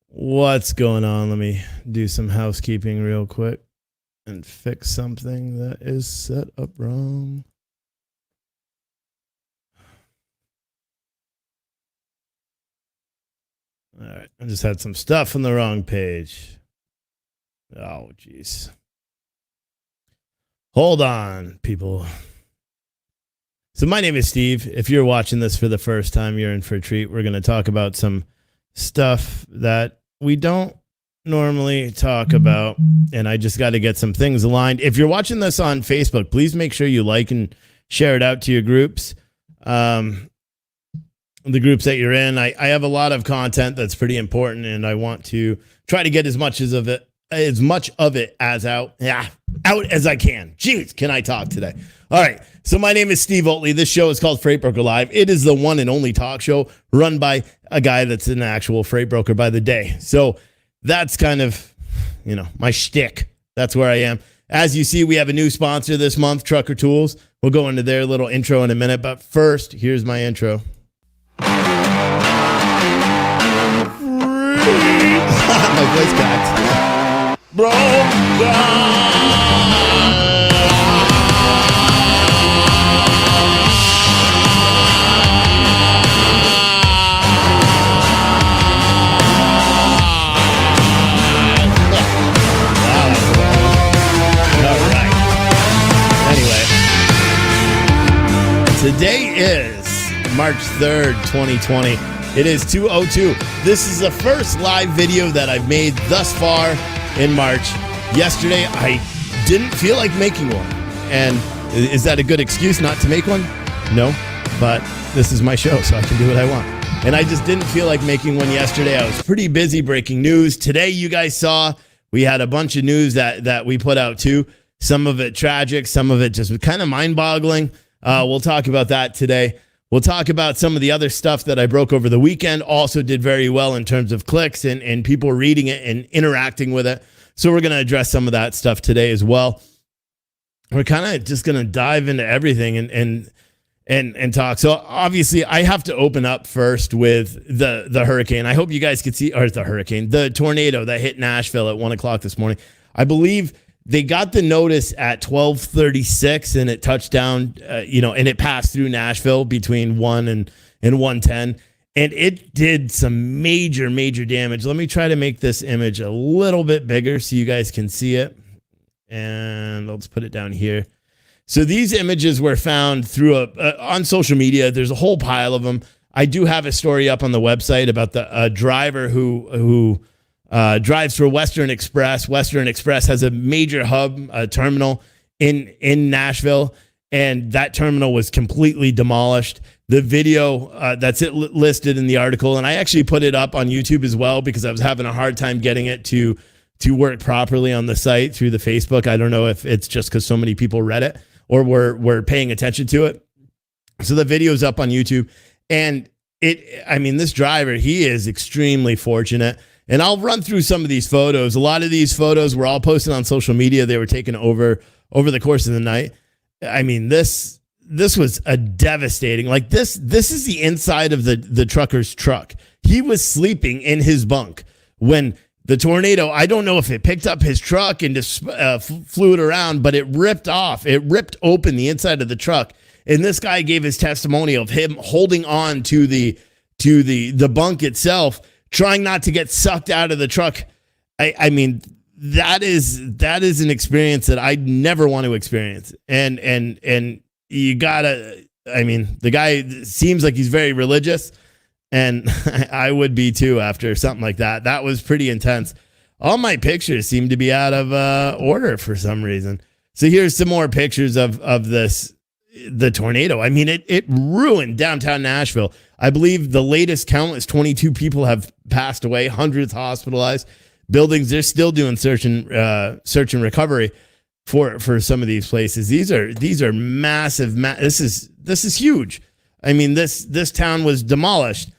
What's going on? Let me do some housekeeping real quick and fix something that is set up wrong. All right, I just had some stuff on the wrong page. Oh, jeez. Hold on, people. So my name is Steve. If you're watching this for the first time, you're in for a treat. We're going to talk about some stuff that we don't normally talk about, and I just got to get some things aligned. If you're watching this on Facebook, please make sure you like and share it out to your groups. The groups that you're in. I have a lot of content that's pretty important, and I want to try to get as much of it as out as I can. Jeez, can I talk today? All right. So my name is Steve Oatley. This show is called Freight Broker Live. It is the one and only talk show run by a guy that's an actual freight broker by the day. So that's kind of, my shtick. That's where I am. As you see, we have a new sponsor this month, Trucker Tools. We'll go into their little intro in a minute. But first, here's my intro. My voice cracked. Bro, today is March 3rd, 2020. It is 2:02. This is the first live video that I've made thus far in March. Yesterday, I didn't feel like making one. And is that a good excuse not to make one? No, but this is my show, so I can do what I want. And I just didn't feel like making one yesterday. I was pretty busy breaking news. Today, you guys saw we had a bunch of news that we put out too. Some of it tragic, some of it just kind of mind-boggling. We'll talk about that today. We'll talk about some of the other stuff that I broke over the weekend. Also did very well in terms of clicks and people reading it and interacting with it. So we're going to address some of that stuff today as well. We're kind of just going to dive into everything and talk. So obviously I have to open up first with the hurricane. I hope you guys could see, or the tornado that hit Nashville at 1:00 this morning. I believe they got the notice at 12:36 and it touched down, and it passed through Nashville between 1 and 1:10. And it did some major, major damage. Let me try to make this image a little bit bigger so you guys can see it. And let's put it down here. So these images were found through on social media. There's a whole pile of them. I do have a story up on the website about the driver who drives for Western Express. Western Express has a major hub terminal in Nashville, and that terminal was completely demolished. The video that's listed in the article, and I actually put it up on YouTube as well because I was having a hard time getting it to work properly on the site through the Facebook. I don't know if it's just because so many people read it or were paying attention to it. So the video is up on YouTube, and this driver, he is extremely fortunate. And I'll run through some of these photos. A lot of these photos were all posted on social media. They were taken over the course of the night. I mean, this was a devastating. Like this is the inside of the trucker's truck. He was sleeping in his bunk when the tornado, I don't know if it picked up his truck and just flew it around, but it ripped open the inside of the truck. And this guy gave his testimony of him holding on to the bunk itself, trying not to get sucked out of the truck. I mean, that is an experience that I never want to experience. And you gotta, the guy seems like he's very religious, and I would be too after something like that. That was pretty intense. All my pictures seem to be out of order for some reason. So here's some more pictures of the tornado. I mean, it ruined downtown Nashville. I believe the latest count is 22 people have passed away, hundreds hospitalized. Buildings, they're still doing search and recovery for some of these places. These are massive. This is huge. I mean, this town was demolished.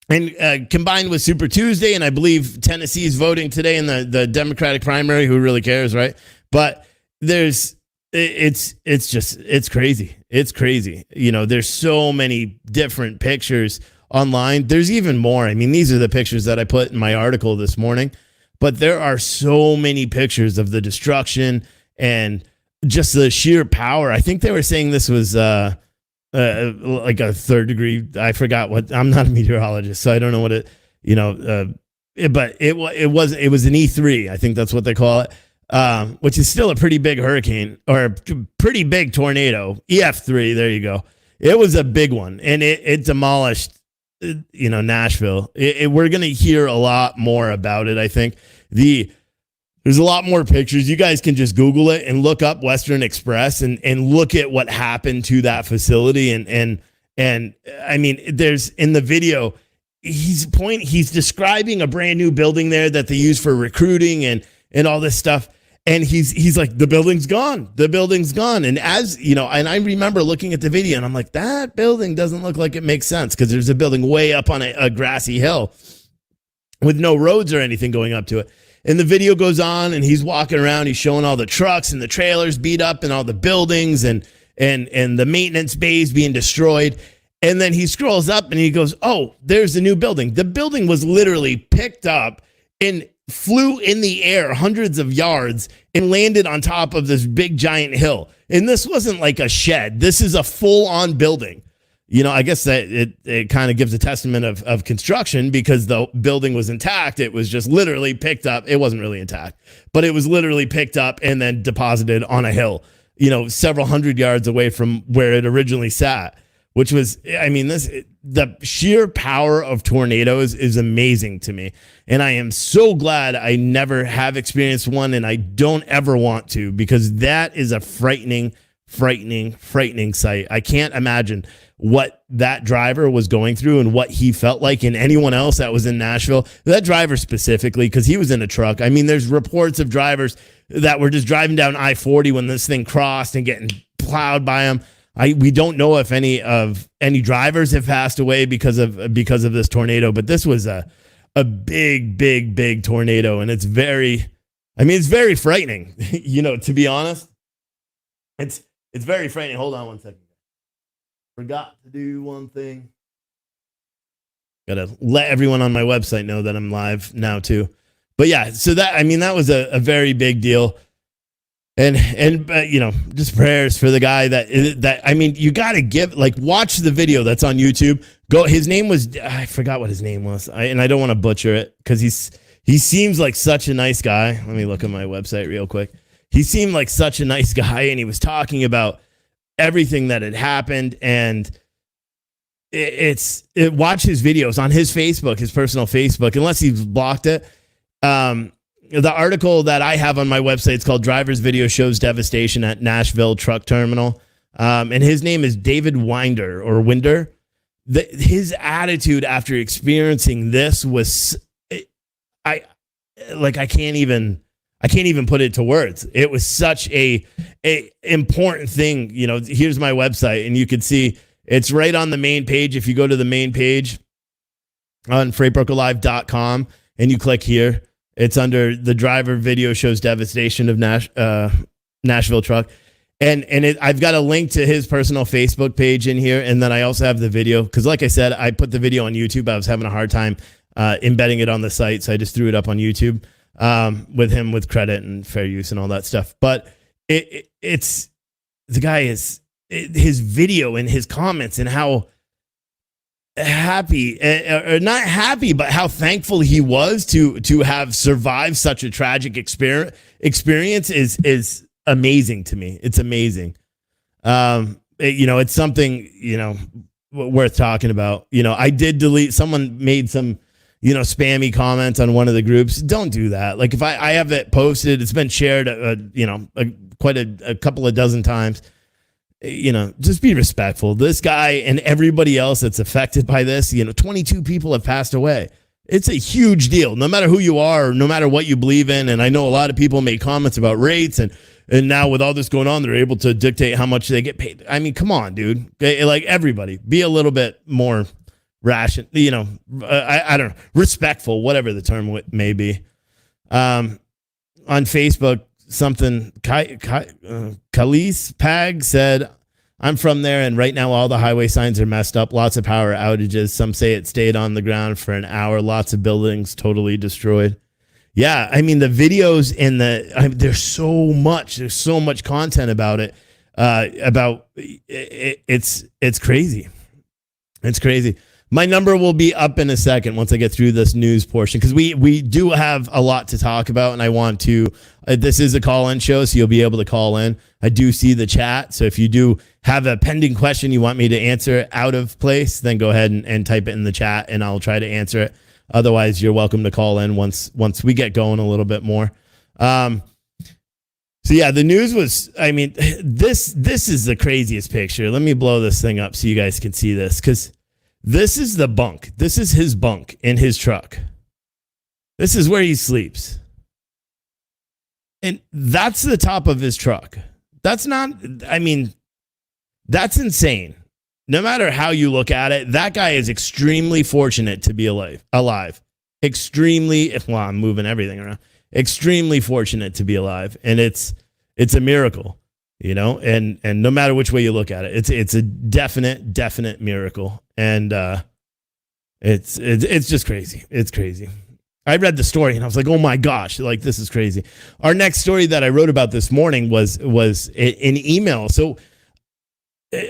And combined with Super Tuesday, and I believe Tennessee's voting today in the Democratic primary. Who really cares, right? But it's crazy. It's crazy. There's so many different pictures online. There's even more. I mean, these are the pictures that I put in my article this morning, but there are so many pictures of the destruction and just the sheer power. I think they were saying this was like a 3rd degree. I forgot what. I'm not a meteorologist, so I don't know what it. But it was an E3. I think that's what they call it, which is still a pretty big hurricane or a pretty big tornado. EF3. There you go. It was a big one, and it demolished, Nashville. We're gonna hear a lot more about it. I think there's a lot more pictures. You guys can just Google it and look up Western Express and look at what happened to that facility. And I mean, there's in the video, he's describing a brand new building there that they use for recruiting and all this stuff. And he's like, the building's gone. The building's gone. And as you know, and I remember looking at the video and I'm like, that building doesn't look like it makes sense because there's a building way up on a grassy hill with no roads or anything going up to it. And the video goes on and he's walking around. He's showing all the trucks and the trailers beat up and all the buildings and the maintenance bays being destroyed. And then he scrolls up and he goes, oh, there's the new building. The building was literally picked up and flew in the air hundreds of yards and landed on top of this big giant hill. And this wasn't like a shed. This is a full on building. I guess that it kind of gives a testament of construction because the building was intact. It was just literally picked up. It wasn't really intact, but it was literally picked up and then deposited on a hill, several hundred yards away from where it originally sat, which was, I mean, the sheer power of tornadoes is amazing to me. And I am so glad I never have experienced one and I don't ever want to, because that is a frightening sight. I can't imagine what that driver was going through and what he felt like, and anyone else that was in Nashville. That driver specifically, because he was in a truck. I mean, there's reports of drivers that were just driving down I-40 when this thing crossed and getting plowed by them. We don't know if any drivers have passed away because of this tornado, but this was a big tornado, and it's very frightening. To be honest, it's very frightening. Hold on one second. Forgot to do one thing. Gotta let everyone on my website know that I'm live now too. But yeah, so that was a very big deal. And just prayers for the guy you got to watch the video that's on YouTube. His name was, I forgot what his name was. And I don't want to butcher it because he seems like such a nice guy. Let me look at my website real quick. He seemed like such a nice guy, and he was talking about everything that had happened. And watch his videos on his Facebook, his personal Facebook, unless he's blocked it. The article that I have on my website is called Driver's Video Shows Devastation at Nashville Truck Terminal. And his name is David Winder. His attitude after experiencing this was, I can't even put it to words. It was such a important thing. Here's my website, and you can see it's right on the main page. If you go to the main page on freightbrokerlive.com and you click here, it's under the driver video shows devastation of Nashville truck. And I've got a link to his personal Facebook page in here. And then I also have the video, because like I said, I put the video on YouTube. I was having a hard time embedding it on the site, so I just threw it up on YouTube with him with credit and fair use and all that stuff. But it's the guy his video and his comments and how happy, or not happy, but how thankful he was to have survived such a tragic experience is amazing to me. It's amazing. It's something, worth talking about. I did delete, someone made some, spammy comments on one of the groups. Don't do that. Like, if I have it posted, it's been shared, quite a couple of dozen times. Just be respectful. This guy and everybody else that's affected by this, 22 people have passed away. It's a huge deal, no matter who you are, or no matter what you believe in. And I know a lot of people made comments about rates, and now with all this going on, they're able to dictate how much they get paid. I mean, come on, dude. Like, everybody, be a little bit more ration, I don't know, respectful, whatever the term may be. On Facebook, something, Khalees Pag said, I'm from there, and right now all the highway signs are messed up. Lots of power outages. Some say it stayed on the ground for an hour. Lots of buildings totally destroyed. Yeah, I mean, the videos and there's so much content about it. It's crazy. It's crazy. My number will be up in a second once I get through this news portion, because we do have a lot to talk about, and I want to. This is a call-in show, so you'll be able to call in. I do see the chat, so if you do have a pending question you want me to answer out of place, then go ahead and type it in the chat, and I'll try to answer it. Otherwise, you're welcome to call in once we get going a little bit more. So yeah, the news was, I mean, this is the craziest picture. Let me blow this thing up so you guys can see this, because this is the bunk. This is his bunk in his truck. This is where he sleeps. And that's the top of his truck. That's not, I mean, that's insane. No matter how you look at it, that guy is extremely fortunate to be alive. Extremely, well, I'm moving everything around. Extremely fortunate to be alive. And it's a miracle, you know, and no matter which way you look at it, it's a definite miracle. And it's just crazy. It's crazy. I read the story and I was like, oh my gosh, like, this is crazy. Our next story that I wrote about this morning was an email. So,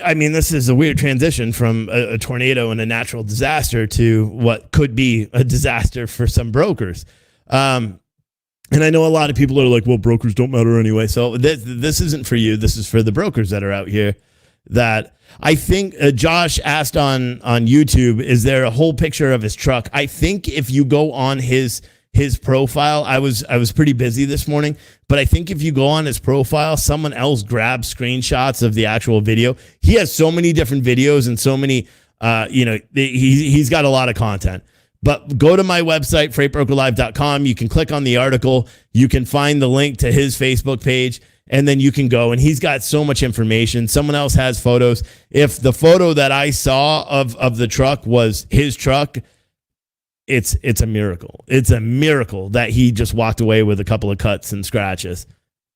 I mean, this is a weird transition from a tornado and a natural disaster to what could be a disaster for some brokers. And I know a lot of people are like, well, brokers don't matter anyway. So this isn't for you. This is for the brokers that are out here. That I think Josh asked on YouTube, is there a whole picture of his truck? I think if you go on his profile, I was pretty busy this morning, but I think if you go on his profile, someone else grabbed screenshots of the actual video. He has so many different videos and so many, he's got a lot of content. But go to my website, freightbrokerlive.com. You can click on the article. You can find the link to his Facebook page, and then you can go. And he's got so much information. Someone else has photos. If the photo that I saw of the truck was his truck, it's a miracle. It's a miracle that he just walked away with a couple of cuts and scratches.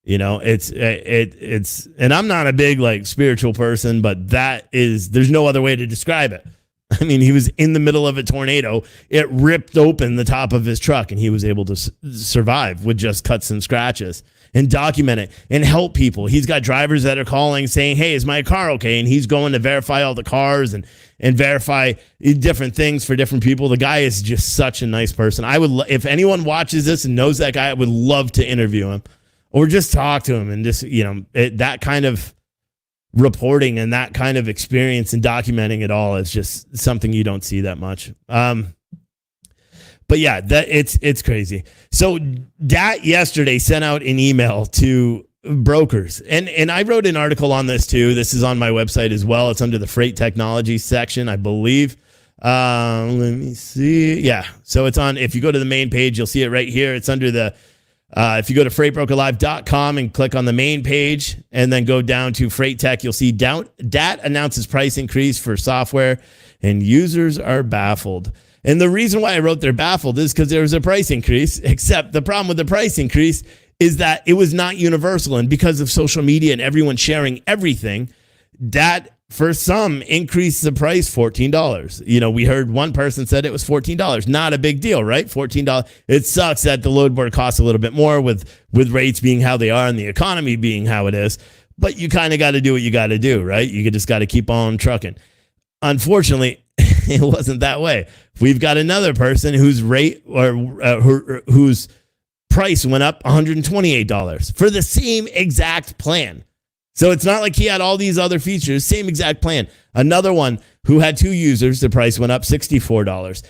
You know, it's and I'm not a big like spiritual person, but there's no other way to describe it. I mean, he was in the middle of a tornado. It ripped open the top of his truck, and he was able to survive with just cuts and scratches and document it and help people. He's got drivers that are calling saying, hey, is my car okay? And he's going to verify all the cars and verify different things for different people. The guy is just such a nice person. If anyone watches this and knows that guy, I would love to interview him or just talk to him and just, that kind of reporting and that kind of experience and documenting it all is just something you don't see that much. But yeah, it's crazy. So DAT yesterday sent out an email to brokers, and I wrote an article on this too. This is on my website as well. It's under the freight technology section, I believe. Let me see. Yeah. So it's on, if you go to the main page, you'll see it right here. It's under the, if you go to freightbrokerlive.com and click on the main page and then go down to Freight Tech, you'll see DAT announces price increase for software and users are baffled. And the reason why I wrote they're baffled is because there was a price increase, except the problem with the price increase is that it was not universal. And because of social media and everyone sharing everything, DAT for some increased the price $14. We heard one person said it was $14. Not a big deal, right? $14. It sucks that the load board costs a little bit more with rates being how they are and the economy being how it is. But you kind of got to do what you got to do, right? You just got to keep on trucking. Unfortunately, it wasn't that way. We've got another person whose rate or whose price went up $128 for the same exact plan. So it's not like he had all these other features, same exact plan. Another one who had 2 users, the price went up $64.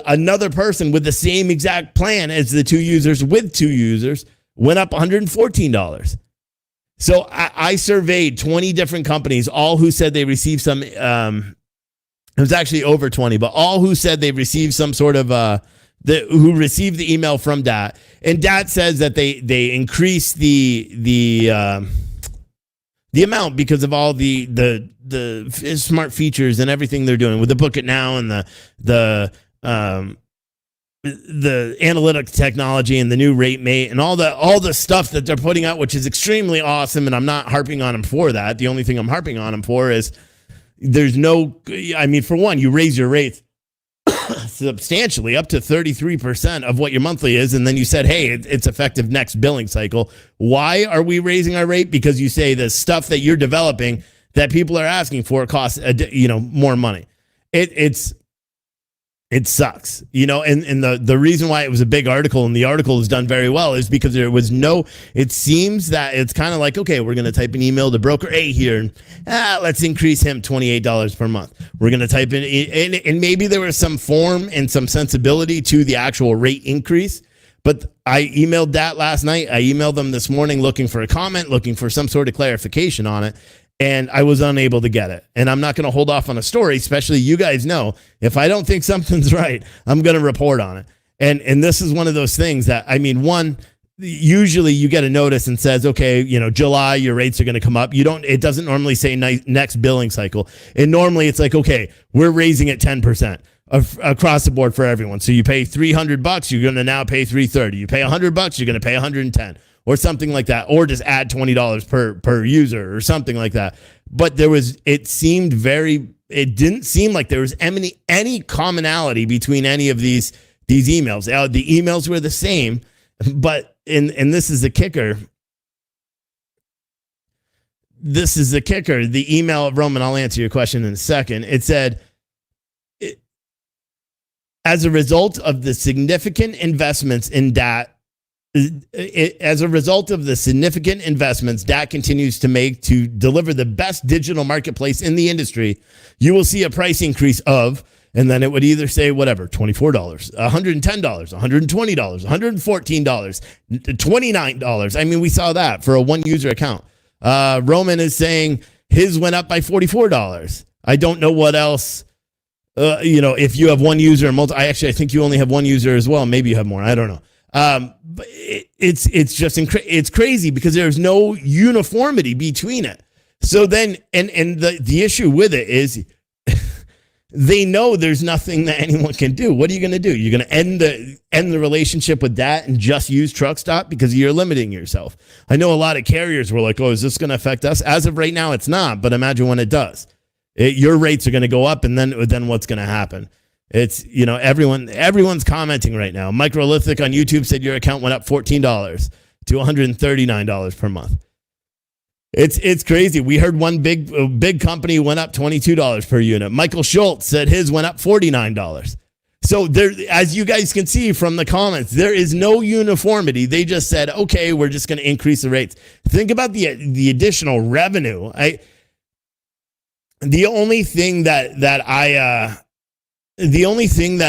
Another person with the same exact plan as the 2 users with 2 users went up $114. So I surveyed 20 different companies, all who said they received some, it was actually over 20, but all who said they received some sort of, who received the email from DAT. And DAT says that they increased the amount because of all the smart features and everything they're doing with the Book It Now and the the analytics technology and the new rate mate and all the stuff that they're putting out, which is extremely awesome. And I'm not harping on them for that. The only thing I'm harping on them for is for one, you raise your rates substantially up to 33% of what your monthly is. And then you said, hey, it's effective next billing cycle. Why are we raising our rate? Because you say the stuff that you're developing that people are asking for costs, more money. It sucks, and the reason why it was a big article and the article is done very well is because it seems that it's kind of like, okay, we're going to type an email to broker A here and let's increase him $28 per month. We're going to type in, and maybe there was some form and some sensibility to the actual rate increase. But I emailed DAT last night. I emailed them this morning looking for a comment, looking for some sort of clarification on it. And I was unable to get it. And I'm not going to hold off on a story, especially you guys know, if I don't think something's right, I'm going to report on it. And this is one of those things that, usually you get a notice and says, okay, July, your rates are going to come up. It doesn't normally say next billing cycle. And normally it's like, okay, we're raising it 10% across the board for everyone. So you pay $300, you're going to now pay $330. You pay $100, you're going to pay $110. Or something like that, or just add $20 per user or something like that. But it didn't seem like there was any commonality between any of these emails. The emails were the same, but and this is the kicker. This is the kicker. The email, Roman, I'll answer your question in a second. It said, as a result of the significant investments in DAT, as a result of the significant investments DAT continues to make to deliver the best digital marketplace in the industry, you will see a price increase of, and then it would either say whatever, $24, $110, $120, $114, $29. We saw that for a one user account. Roman is saying his went up by $44. I don't know what else. If you have one user and I think you only have one user as well. Maybe you have more. I don't know. But it's crazy because there's no uniformity between it. So then, and the issue with it is they know there's nothing that anyone can do. What are you going to do? You're going to end the relationship with that and just use Truck Stop because you're limiting yourself. I know a lot of carriers were like, oh, is this going to affect us? As of right now, it's not, but imagine when it does. Your rates are going to go up, and then what's going to happen? It's, everyone's commenting right now. Microlithic on YouTube said your account went up $14 to $139 per month. It's crazy. We heard one big company went up $22 per unit. Michael Schultz said his went up $49. So there, as you guys can see from the comments, there is no uniformity. They just said, okay, we're just going to increase the rates. Think about the additional revenue. The only thing that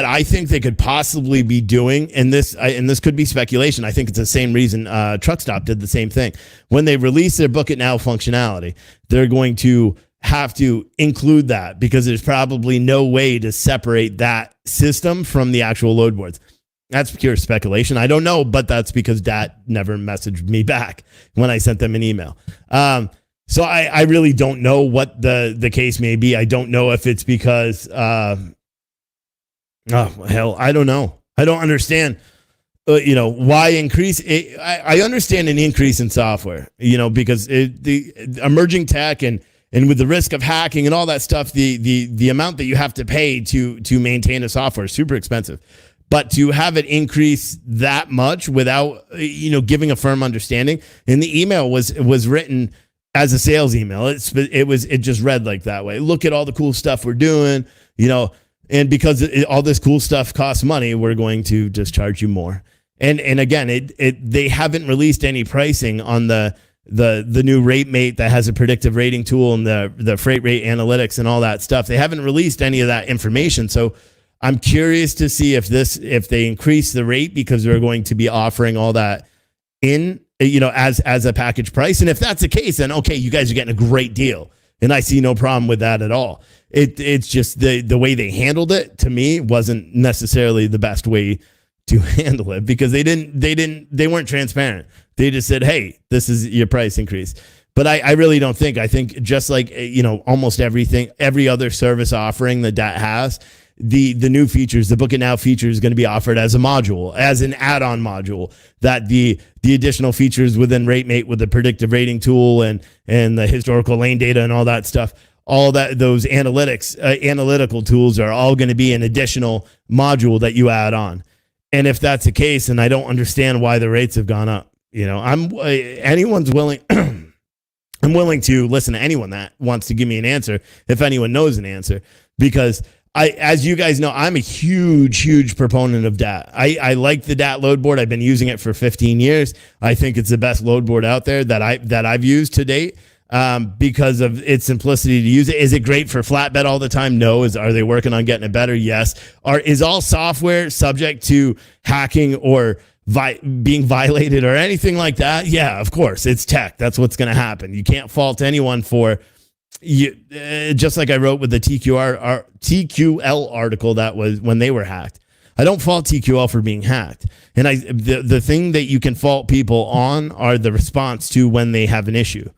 I think they could possibly be doing, and this could be speculation, I think it's the same reason Truck Stop did the same thing. When they release their Book It Now functionality, they're going to have to include that because there's probably no way to separate that system from the actual load boards. That's pure speculation. I don't know, but that's because DAT never messaged me back when I sent them an email. So I really don't know what the case may be. I don't know if it's because... oh, hell, I don't know. I don't understand, why increase. I understand an increase in software, because the emerging tech and with the risk of hacking and all that stuff, the amount that you have to pay to maintain a software is super expensive. But to have it increase that much without, giving a firm understanding, and the email was written as a sales email. It just read like that way. Look at all the cool stuff we're doing, and because all this cool stuff costs money, we're going to just charge you more. And again, they haven't released any pricing on the new rate mate that has a predictive rating tool and the freight rate analytics and all that stuff. They haven't released any of that information. So I'm curious to see if they increase the rate because they're going to be offering all that in, as a package price. And if that's the case, then okay, you guys are getting a great deal. And I see no problem with that at all. It's just the way they handled it, to me, wasn't necessarily the best way to handle it because they weren't transparent. They just said, hey, this is your price increase. But I really don't think, I think just like, almost every other service offering that DAT has, the new features, the Book It Now feature is going to be offered as a module, as an add-on module, that the additional features within RateMate with the predictive rating tool and the historical lane data and all that stuff, all that, those analytical tools are all going to be an additional module that you add on. And if that's the case, and I don't understand why the rates have gone up, anyone's willing. I'm willing to listen to anyone that wants to give me an answer, if anyone knows an answer, because as you guys know, I'm a huge proponent of DAT. I like the DAT load board. I've been using it for 15 years. I think it's the best load board out there that I've used to date, because of its simplicity to use it. Is it great for flatbed all the time? No. Are they working on getting it better? Yes. Is all software subject to hacking or being violated or anything like that? Yeah, of course. It's tech. That's what's going to happen. You can't fault anyone for you. Just like I wrote with the TQL article, that was when they were hacked. I don't fault TQL for being hacked. And the thing that you can fault people on are the response to when they have an issue,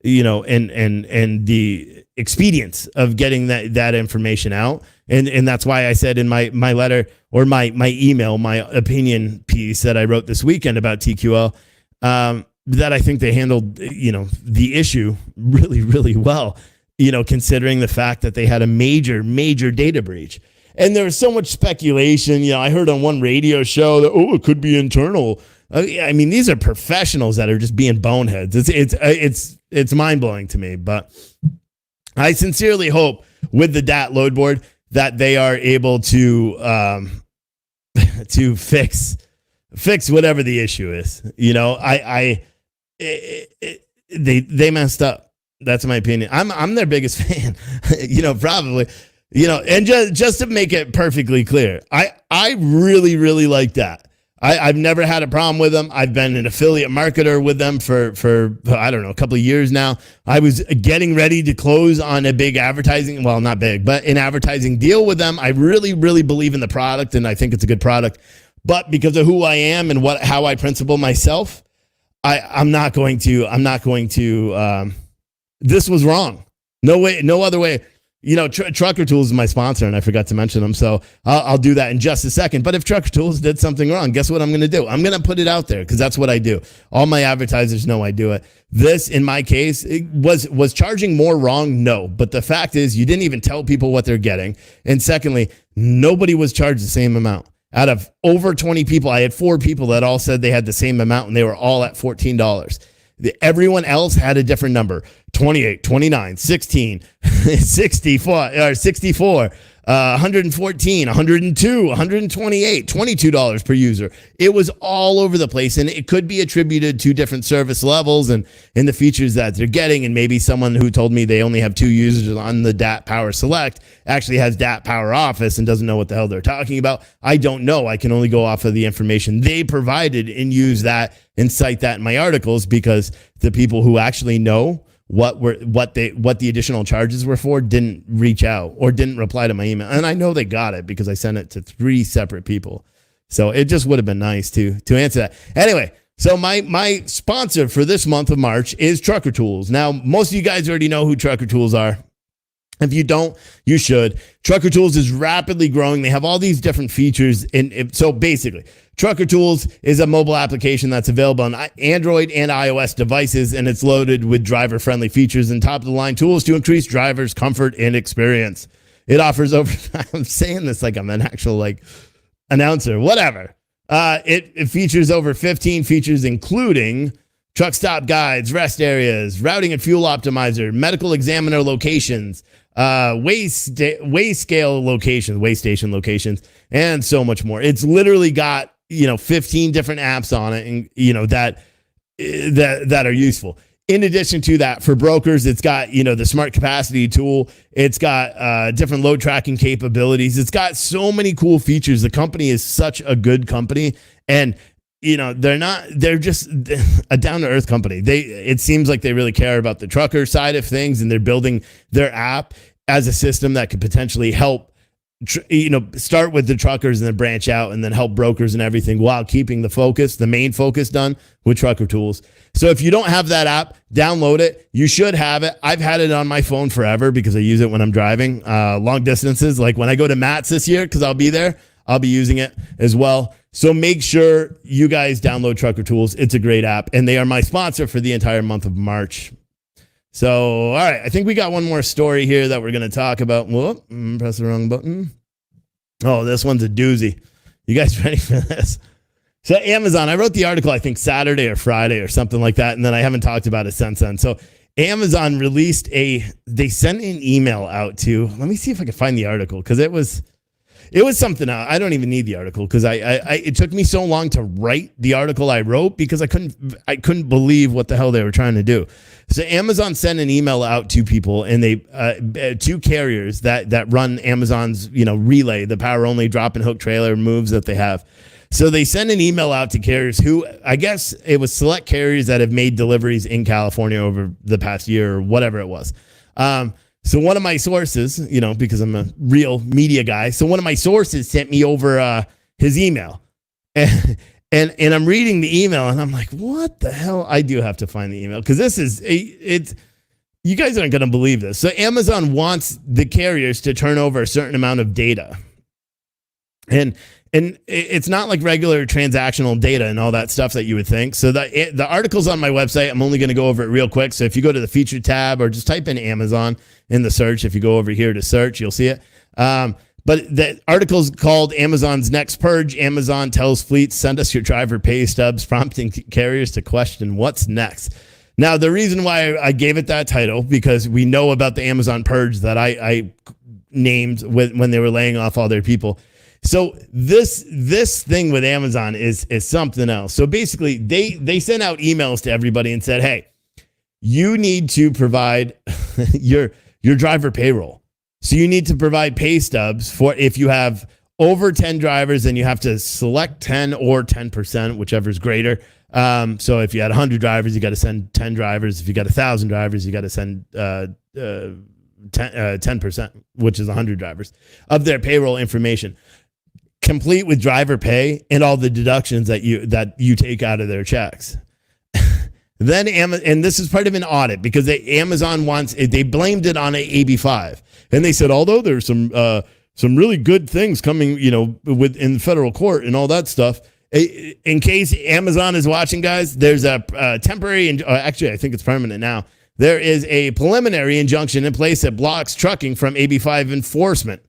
and the expedience of getting that information out. And that's why I said in my letter, or my email, my opinion piece that I wrote this weekend about TQL, that I think they handled, the issue really well, considering the fact that they had a major data breach. And there was so much speculation. I heard on one radio show that, it could be internal. I mean, these are professionals that are just being boneheads. It's mind blowing to me, but I sincerely hope with the DAT load board that they are able to fix whatever the issue is. They messed up. That's my opinion. I'm their biggest fan. Probably. And just to make it perfectly clear, I really like that. I've never had a problem with them. I've been an affiliate marketer with them for I don't know, a couple of years now. I was getting ready to close on a big advertising, well, not big, but an advertising deal with them. I really believe in the product, and I think it's a good product. But because of who I am and how I principle myself, I'm not going to. This was wrong. No way, no other way. Trucker Tools is my sponsor, and I forgot to mention them, so I'll do that in just a second. But if Trucker Tools did something wrong, guess what I'm going to do? I'm going to put it out there, because that's what I do. All my advertisers know I do it. This, in my case, it was charging more wrong? No. But the fact is, you didn't even tell people what they're getting. And secondly, nobody was charged the same amount. Out of over 20 people, I had 4 people that all said they had the same amount, and they were all at $14. Everyone else had a different number: 28, 29, 16, 64, 114, 102, 128, $22 per user. It was all over the place, and it could be attributed to different service levels and the features that they're getting. And maybe someone who told me they only have 2 users on the DAT Power Select actually has DAT Power Office and doesn't know what the hell they're talking about. I don't know. I can only go off of the information they provided and use that and cite that in my articles, because the people who actually know what the additional charges were for didn't reach out or didn't reply to my email. And I know they got it because I sent it to 3 separate people. So it just would have been nice to answer that. Anyway, so my sponsor for this month of March is Trucker Tools. Now, most of you guys already know who Trucker Tools are. If you don't, you should. Trucker Tools is rapidly growing. They have all these different features. So basically, Trucker Tools is a mobile application that's available on Android and iOS devices, and it's loaded with driver-friendly features and top-of-the-line tools to increase drivers' comfort and experience. It offers over... I'm saying this like I'm an actual announcer. Whatever. It features over 15 features, including truck stop guides, rest areas, routing and fuel optimizer, medical examiner locations, weigh station locations, and so much more. It's literally got 15 different apps on it, and that are useful. In addition to that, for brokers, it's got the smart capacity tool. It's got different load tracking capabilities. It's got so many cool features. The company is such a good company, and they're just a down-to-earth company. It seems like they really care about the trucker side of things, and they're building their app as a system that could potentially help start with the truckers and then branch out and then help brokers and everything while keeping the main focus done with Trucker Tools. So if you don't have that app, download it. You should have it. I've had it on my phone forever because I use it when I'm driving long distances. Like when I go to Matt's this year, because I'll be there, I'll be using it as well. So make sure you guys download Trucker Tools. It's a great app, and they are my sponsor for the entire month of March. So, all right, I think we got one more story here that we're going to talk about. Whoop, press the wrong button. Oh, this one's a doozy. You guys ready for this? So Amazon, I wrote the article, I think Saturday or Friday or something like that, and then I haven't talked about it since then. So Amazon released they sent an email out to, let me see if I can find the article, because it was something else. I don't even need the article because it took me so long to write the article I wrote because I couldn't believe what the hell they were trying to do. So Amazon sent an email out to people, and they two carriers that run Amazon's relay, the power only drop and hook trailer moves that they have. So they sent an email out to carriers who, I guess it was select carriers that have made deliveries in California over the past year or whatever it was. So one of my sources, because I'm a real media guy, so one of my sources sent me over his email. And I'm reading the email, and I'm like, what the hell? I do have to find the email, because this is, you guys aren't going to believe this. So Amazon wants the carriers to turn over a certain amount of data. And it's not like regular transactional data and all that stuff that you would think. So the article's on my website. I'm only going to go over it real quick. So if you go to the featured tab or just type in Amazon in the search, if you go over here to search, you'll see it. But the article's called Amazon's Next Purge. Amazon tells fleets, send us your driver pay stubs, prompting carriers to question what's next. Now, the reason why I gave it that title, because we know about the Amazon Purge that I named when they were laying off all their people. So this thing with Amazon is something else. So basically, they sent out emails to everybody and said, hey, you need to provide your driver payroll. So you need to provide pay stubs for if you have over 10 drivers, then you have to select 10 or 10%, whichever is greater. So if you had 100 drivers, you got to send 10 drivers. If you got 1,000 drivers, you got to send 10%, which is 100 drivers of their payroll information, complete with driver pay and all the deductions that you take out of their checks. Then and this is part of an audit because Amazon they blamed it on AB5, and they said although there's some really good things coming, in federal court and all that stuff. In case Amazon is watching, guys, there's a temporary and actually I think it's permanent now. There is a preliminary injunction in place that blocks trucking from AB5 enforcement,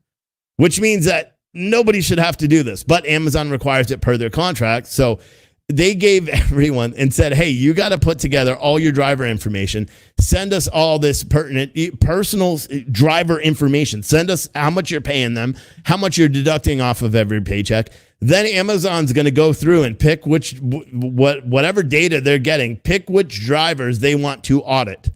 which means that nobody should have to do this, but Amazon requires it per their contract. So they gave everyone and said, hey, you got to put together all your driver information. Send us all this pertinent personal driver information. Send us how much you're paying them, how much you're deducting off of every paycheck. Then Amazon's going to go through and pick whatever data they're getting, pick which drivers they want to audit.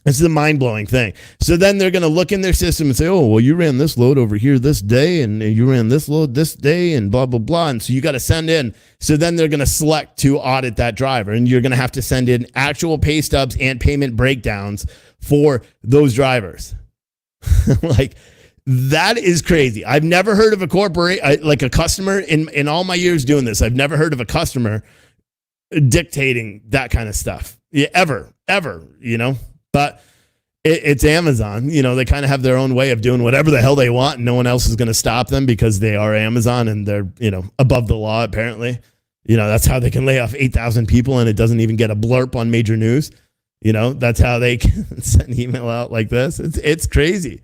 This is a mind-blowing thing. So then they're going to look in their system and say, oh, well, you ran this load over here this day, and you ran this load this day, and blah, blah, blah. And so you got to send in. So then they're going to select to audit that driver, and you're going to have to send in actual pay stubs and payment breakdowns for those drivers. Like, that is crazy. I've never heard of a a customer in all my years doing this. I've never heard of a customer dictating that kind of stuff. Yeah, ever, But it's Amazon. They kind of have their own way of doing whatever the hell they want, and no one else is going to stop them because they are Amazon and they're, above the law, apparently. That's how they can lay off 8,000 people and it doesn't even get a blurb on major news. That's how they can send an email out like this. It's crazy.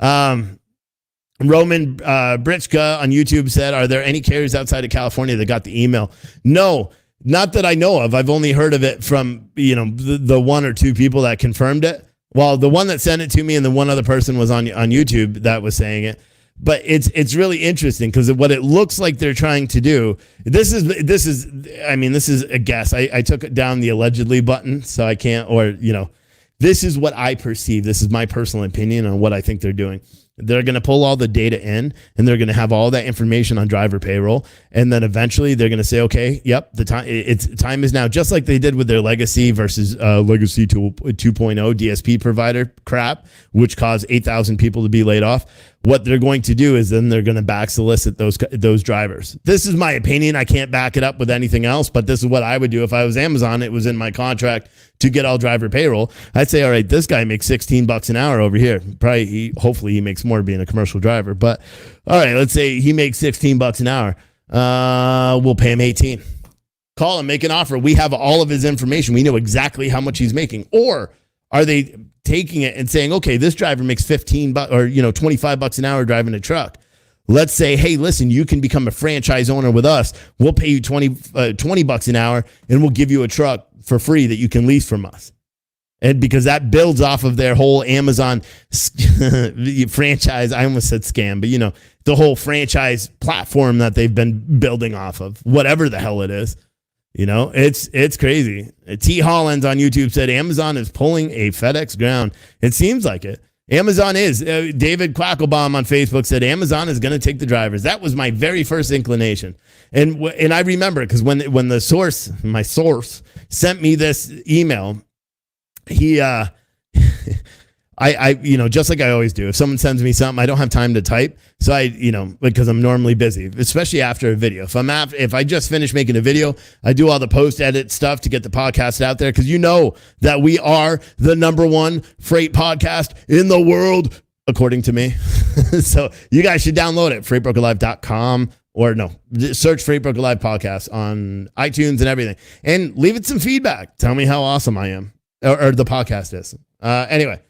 Roman Britchka on YouTube said, are there any carriers outside of California that got the email? No. Not that I know of. I've only heard of it from, the one or two people that confirmed it. Well, the one that sent it to me and the one other person was on YouTube that was saying it. But it's really interesting because what it looks like they're trying to do. This is a guess. I took down the allegedly button, so I can't, this is what I perceive. This is my personal opinion on what I think they're doing. They're going to pull all the data in, and they're going to have all that information on driver payroll. And then eventually they're going to say, okay, yep, time is now, just like they did with their legacy versus Legacy 2.0 DSP provider crap, which caused 8,000 people to be laid off. what they're going to do is then they're going to back solicit those drivers. This is my opinion. I can't back it up with anything else, but this is what I would do if I was Amazon. It was in my contract to get all driver payroll. I'd say, all right, this guy makes $16 an hour over here. Hopefully he makes more being a commercial driver, but all right, let's say he makes $16 an hour. We'll pay him 18. Call him, make an offer. We have all of his information. We know exactly how much he's making. Or are they taking it and saying, okay, this driver makes $15 or $25 an hour driving a truck. Let's say, hey, listen, you can become a franchise owner with us. We'll pay you $20 an hour, and we'll give you a truck for free that you can lease from us. And because that builds off of their whole Amazon franchise, I almost said scam, but the whole franchise platform that they've been building off of, whatever the hell it is. It's crazy. T. Hollins on YouTube said Amazon is pulling a FedEx ground. It seems like it. Amazon is. David Quacklebaum on Facebook said Amazon is going to take the drivers. That was my very first inclination. And I remember because when my source sent me this email, he I just like I always do. If someone sends me something, I don't have time to type. So because I'm normally busy, especially after a video. If I just finished making a video, I do all the post edit stuff to get the podcast out there. Cause that we are the #1 freight podcast in the world, according to me. So you guys should download it, freightbrokerlive.com search Freight Broker Live podcast on iTunes and everything and leave it some feedback. Tell me how awesome I am or the podcast is. Anyway.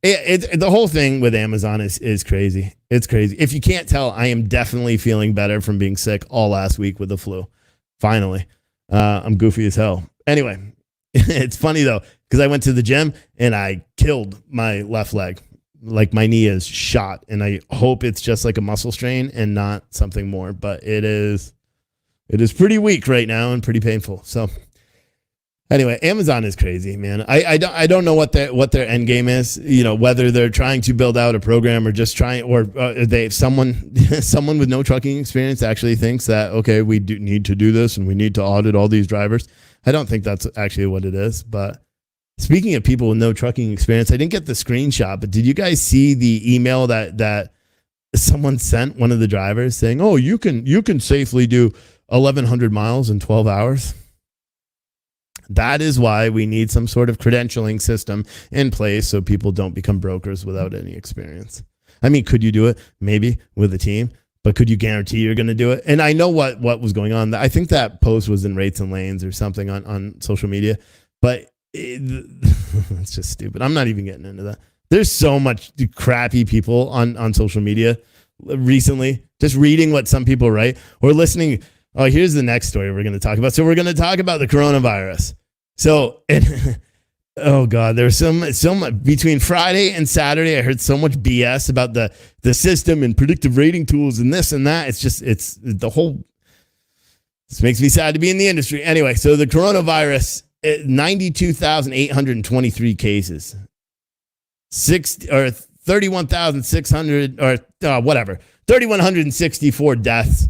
The whole thing with Amazon is crazy. It's crazy. If you can't tell, I am definitely feeling better from being sick all last week with the flu. Finally. I'm goofy as hell. Anyway, it's funny though, because I went to the gym and I killed my left leg. Like my knee is shot, and I hope it's just like a muscle strain and not something more. But it is pretty weak right now and pretty painful. So anyway, Amazon is crazy, man. I don't know what their end game is. Whether they're trying to build out a program or just trying, or someone with no trucking experience actually thinks that okay, we do need to do this and we need to audit all these drivers. I don't think that's actually what it is. But speaking of people with no trucking experience, I didn't get the screenshot, but did you guys see the email that someone sent one of the drivers saying, "Oh, you can safely do 1,100 miles in 12 hours"? That is why we need some sort of credentialing system in place so people don't become brokers without any experience. I mean, could you do it? Maybe with a team, but could you guarantee you're going to do it? And I know what was going on. I think that post was in Rates and Lanes or something on social media, but it's just stupid. I'm not even getting into that. There's so much crappy people on social media recently, just reading what some people write or listening. Oh, here's the next story we're going to talk about. So we're going to talk about the coronavirus. So, oh God, there's so much between Friday and Saturday. I heard so much BS about the system and predictive rating tools and this and that. It's the whole, this makes me sad to be in the industry. Anyway, so the coronavirus, 92,823 cases, 31,600 or whatever, 3,164 deaths.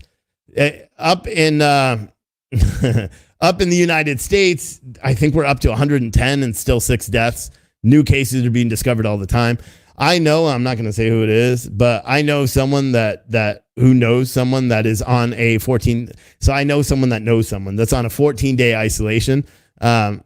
Up in the United States, I think we're up to 110 and still 6 deaths. New cases are being discovered all the time. I know, I'm not going to say who it is, but I know someone who knows someone that is on a 14. So I know someone that knows someone that's on a 14-day isolation. And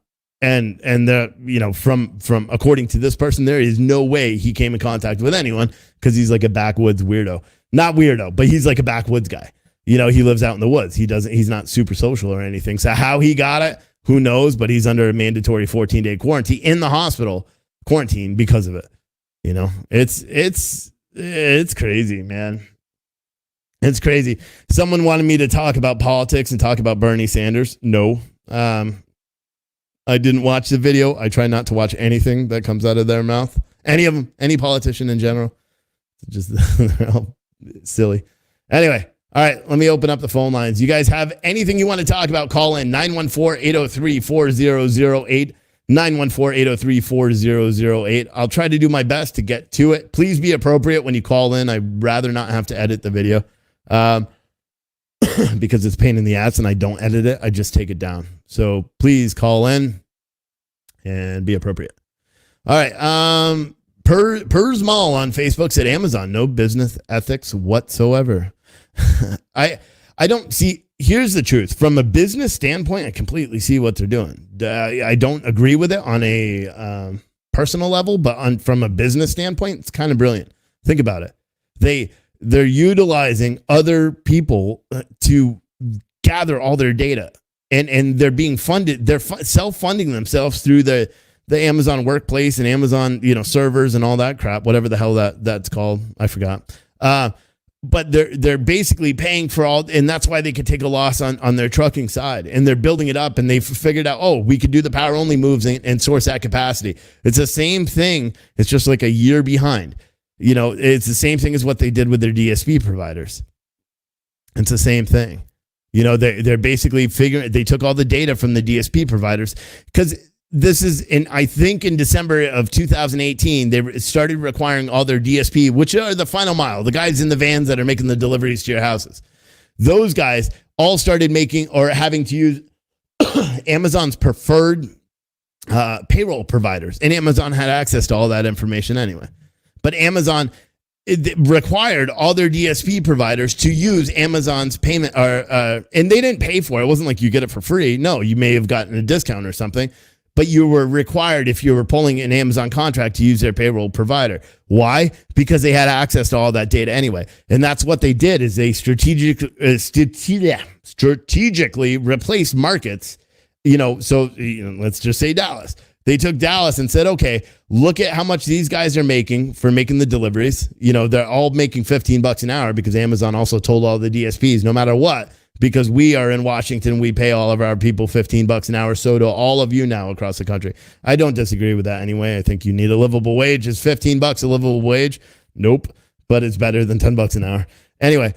from according to this person, there is no way he came in contact with anyone because he's like a backwoods weirdo. Not weirdo, but he's like a backwoods guy. He lives out in the woods. He's not super social or anything. So how he got it, who knows, but he's under a mandatory 14-day quarantine in the hospital quarantine because of it. It's crazy, man. It's crazy. Someone wanted me to talk about politics and talk about Bernie Sanders. No, I didn't watch the video. I try not to watch anything that comes out of their mouth. Any of them, any politician in general. Just they're all silly. Anyway. All right, let me open up the phone lines. You guys have anything you want to talk about, call in 914-803-4008, 914-803-4008. I'll try to do my best to get to it. Please be appropriate when you call in. I'd rather not have to edit the video because it's a pain in the ass and I don't edit it. I just take it down. So please call in and be appropriate. All right, Pers Mall on Facebook said Amazon, no business ethics whatsoever. I don't see. Here's the truth. From a business standpoint, I completely see what they're doing. I don't agree with it on a personal level, but from a business standpoint, it's kind of brilliant. Think about it. They're utilizing other people to gather all their data, and they're being funded. They're self-funding themselves through the Amazon Workplace and Amazon, servers and all that crap, whatever the hell that's called. I forgot. But they're basically paying for all, and that's why they could take a loss on their trucking side. And they're building it up, and they've figured out, we could do the power only moves and source that capacity. It's the same thing. It's just like a year behind. It's the same thing as what they did with their DSP providers. It's the same thing. They're basically figuring, they took all the data from the DSP providers, because this is I think in December of 2018, they started requiring all their DSP, which are the final mile, the guys in the vans that are making the deliveries to your houses. Those guys all started making or having to use Amazon's preferred payroll providers. And Amazon had access to all that information anyway. But Amazon required all their DSP providers to use Amazon's payment, and they didn't pay for it. It wasn't like you get it for free. No, you may have gotten a discount or something. But you were required, if you were pulling an Amazon contract, to use their payroll provider. Why? Because they had access to all that data anyway. And that's what they did, is they strategically replaced markets. Let's just say Dallas. They took Dallas and said, okay, look at how much these guys are making for making the deliveries. They're all making $15 an hour, because Amazon also told all the DSPs, no matter what, because we are in Washington, we pay all of our people $15 an hour. So do all of you now across the country. I don't disagree with that anyway. I think you need a livable wage. Is $15 a livable wage? Nope. But it's better than $10 an hour. Anyway,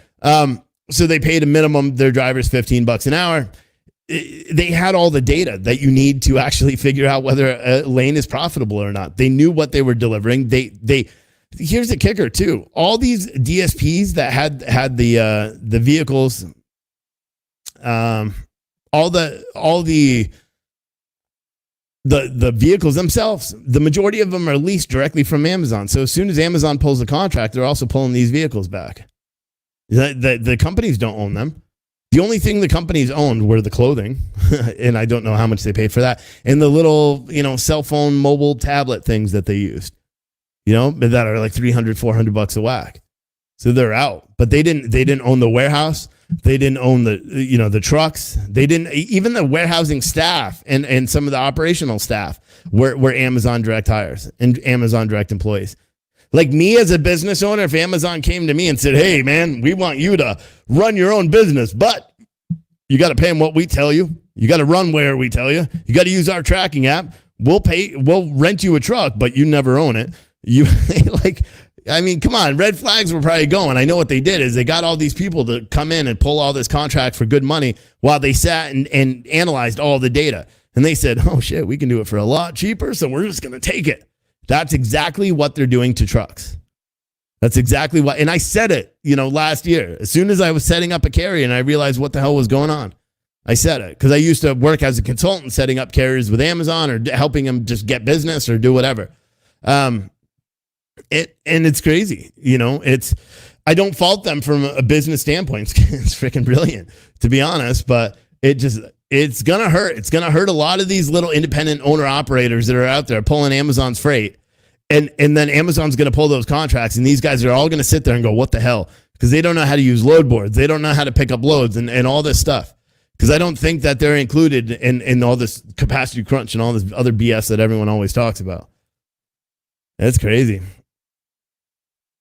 so they paid a minimum, their drivers $15 an hour. They had all the data that you need to actually figure out whether a lane is profitable or not. They knew what they were delivering. Here's the kicker too. All these DSPs that had the vehicles, all the vehicles themselves, the majority of them are leased directly from Amazon. So as soon as Amazon pulls the contract, they're also pulling these vehicles back. The companies don't own them. The only thing the companies owned were the clothing, and I don't know how much they paid for that, and the little, cell phone, mobile tablet things that they used, that are like $300, $400 a whack. So they're out, but they didn't own the warehouse. They didn't own the trucks. They didn't, even the warehousing staff and some of the operational staff were Amazon direct hires and Amazon direct employees. Like me as a business owner, if Amazon came to me and said, hey man, we want you to run your own business, but you got to pay them what we tell you. You got to run where we tell you. You got to use our tracking app. We'll rent you a truck, but you never own it. Come on, red flags were probably going. I know what they did is they got all these people to come in and pull all this contract for good money while they sat and analyzed all the data. And they said, oh shit, we can do it for a lot cheaper, so we're just going to take it. That's exactly what they're doing to trucks. That's exactly what, and I said it, last year. As soon as I was setting up a carrier and I realized what the hell was going on, I said it, because I used to work as a consultant setting up carriers with Amazon or helping them just get business or do whatever. And it's crazy, I don't fault them from a business standpoint. It's freaking brilliant, to be honest, but it's going to hurt. It's going to hurt a lot of these little independent owner operators that are out there pulling Amazon's freight. And then Amazon's going to pull those contracts, and these guys are all going to sit there and go, what the hell? Because they don't know how to use load boards. They don't know how to pick up loads and all this stuff. Because I don't think that they're included in all this capacity crunch and all this other BS that everyone always talks about. That's crazy.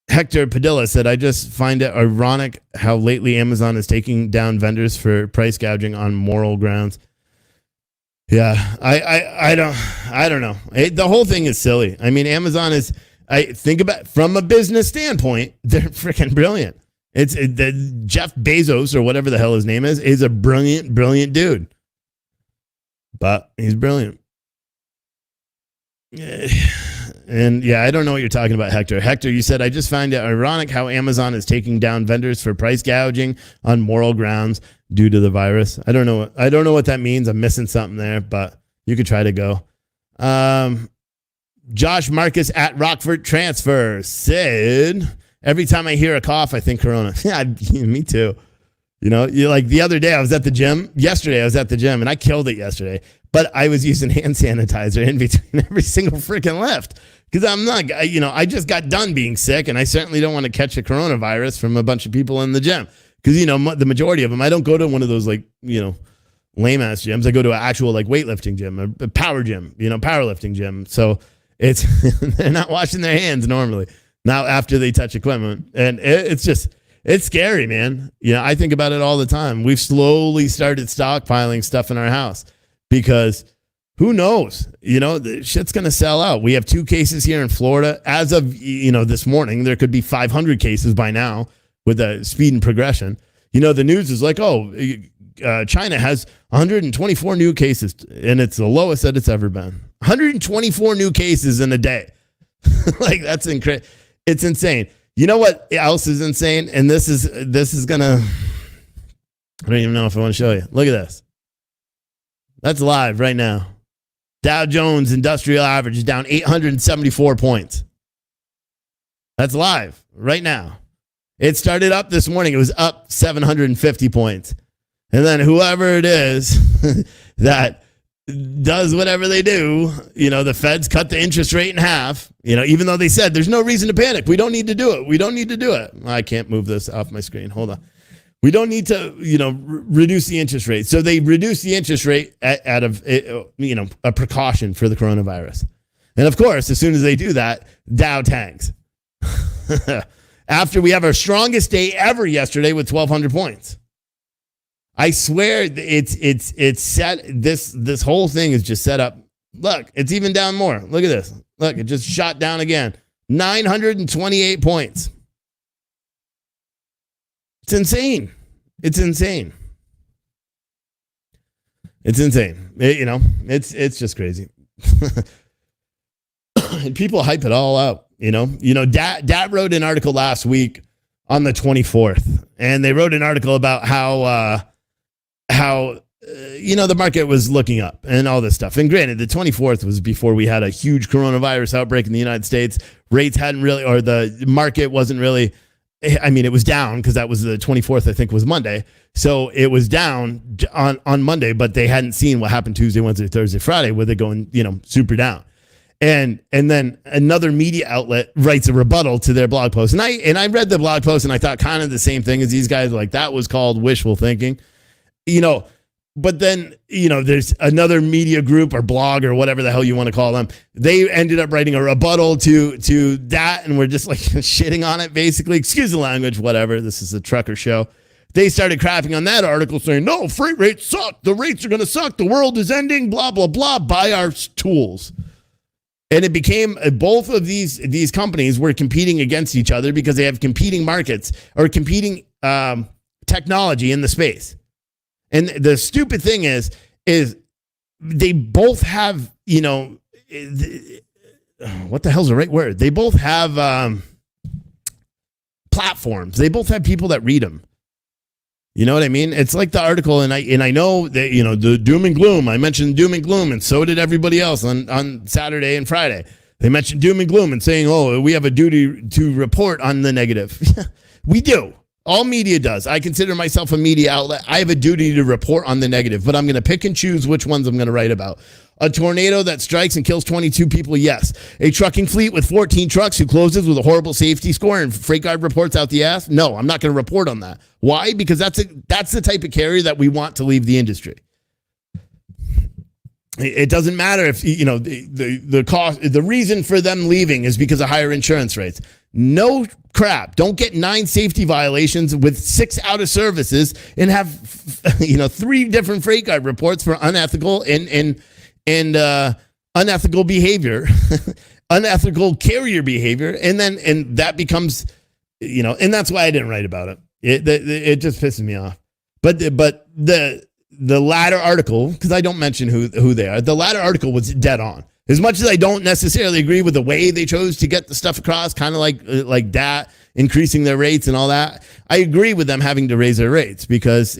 Hector Padilla said, I just find it ironic how lately Amazon is taking down vendors for price gouging on moral grounds. Yeah, I don't know. The whole thing is silly. I mean, Amazon is, I think about from a business standpoint, they're freaking brilliant. Jeff Bezos or whatever the hell his name is a brilliant dude. But he's brilliant. And yeah, I don't know what you're talking about, Hector. Hector, you said, I just find it ironic how Amazon is taking down vendors for price gouging on moral grounds due to the virus. I don't know what that means. I'm missing something there, but you could try to go. Josh Marcus at Rockford Transfer said, every time I hear a cough, I think Corona. Yeah, me too. You know, like the other day I was at the gym. Yesterday I was at the gym and I killed it yesterday. But I was using hand sanitizer in between every single freaking lift. Because I'm not, I just got done being sick and I certainly don't want to catch a coronavirus from a bunch of people in the gym. Because, the majority of them, I don't go to one of those lame ass gyms. I go to an actual weightlifting gym, a power gym, powerlifting gym. So it's, they're not washing their hands normally now after they touch equipment. And it's scary, man. I think about it all the time. We've slowly started stockpiling stuff in our house because who knows? The shit's going to sell out. We have 2 cases here in Florida. As of, this morning, there could be 500 cases by now with the speed and progression. The news is like, China has 124 new cases, and it's the lowest that it's ever been. 124 new cases in a day. That's incredible. It's insane. You know what else is insane? And this is going to, I don't even know if I want to show you. Look at this. That's live right now. Dow Jones Industrial Average is down 874 points. That's live right now. It started up this morning. It was up 750 points. And then whoever it is that does whatever they do, the Feds cut the interest rate in half, even though they said there's no reason to panic. We don't need to do it. We don't need to do it. I can't move this off my screen. Hold on. We don't need to, reduce the interest rate. So they reduce the interest rate out of, a precaution for the coronavirus. And of course, as soon as they do that, Dow tanks. After we have our strongest day ever yesterday with 1,200 points. I swear it's set. This whole thing is just set up. Look, it's even down more. Look at this. Look, it just shot down again. 928 points. It's insane. It's insane. It's insane. It's just crazy. And people hype it all out. DAT wrote an article last week on the 24th, and they wrote an article about how the market was looking up and all this stuff. And granted, the 24th was before we had a huge coronavirus outbreak in the United States. Rates hadn't really, or the market wasn't really, it was down because that was the 24th, I think was Monday. So it was down on Monday, but they hadn't seen what happened Tuesday, Wednesday, Thursday, Friday, where they're going, super down. And then another media outlet writes a rebuttal to their blog post. And I read the blog post and I thought kind of the same thing as these guys, that was called wishful thinking, but then, there's another media group or blog or whatever the hell you want to call them. They ended up writing a rebuttal to that. And we're just shitting on it, basically. Excuse the language, whatever. This is a trucker show. They started crapping on that article saying, no, freight rates suck. The rates are going to suck. The world is ending, blah, blah, blah. Buy our tools. And it became both of these companies were competing against each other because they have competing markets or competing technology in the space. And the stupid thing is they both have, what the hell's the right word? They both have platforms. They both have people that read them. You know what I mean? It's like the article, and I know that, the doom and gloom. I mentioned doom and gloom, and so did everybody else on Saturday and Friday. They mentioned doom and gloom and saying, oh, we have a duty to report on the negative. We do. All media does. I consider myself a media outlet. I have a duty to report on the negative, but I'm going to pick and choose which ones I'm going to write about. A tornado that strikes and kills 22 people, yes. A trucking fleet with 14 trucks who closes with a horrible safety score and freight guard reports out the ass? No, I'm not going to report on that. Why? Because that's the type of carrier that we want to leave the industry. It doesn't matter if, the cost, the reason for them leaving is because of higher insurance rates. No crap. Don't get 9 safety violations with 6 out of services and have, 3 different freight guard reports for unethical and unethical behavior, unethical carrier behavior. And that becomes, and that's why I didn't write about it. It just pisses me off. But the latter article, because I don't mention who they are, the latter article was dead on. As much as I don't necessarily agree with the way they chose to get the stuff across, kind of like DAT, increasing their rates and all that. I agree with them having to raise their rates because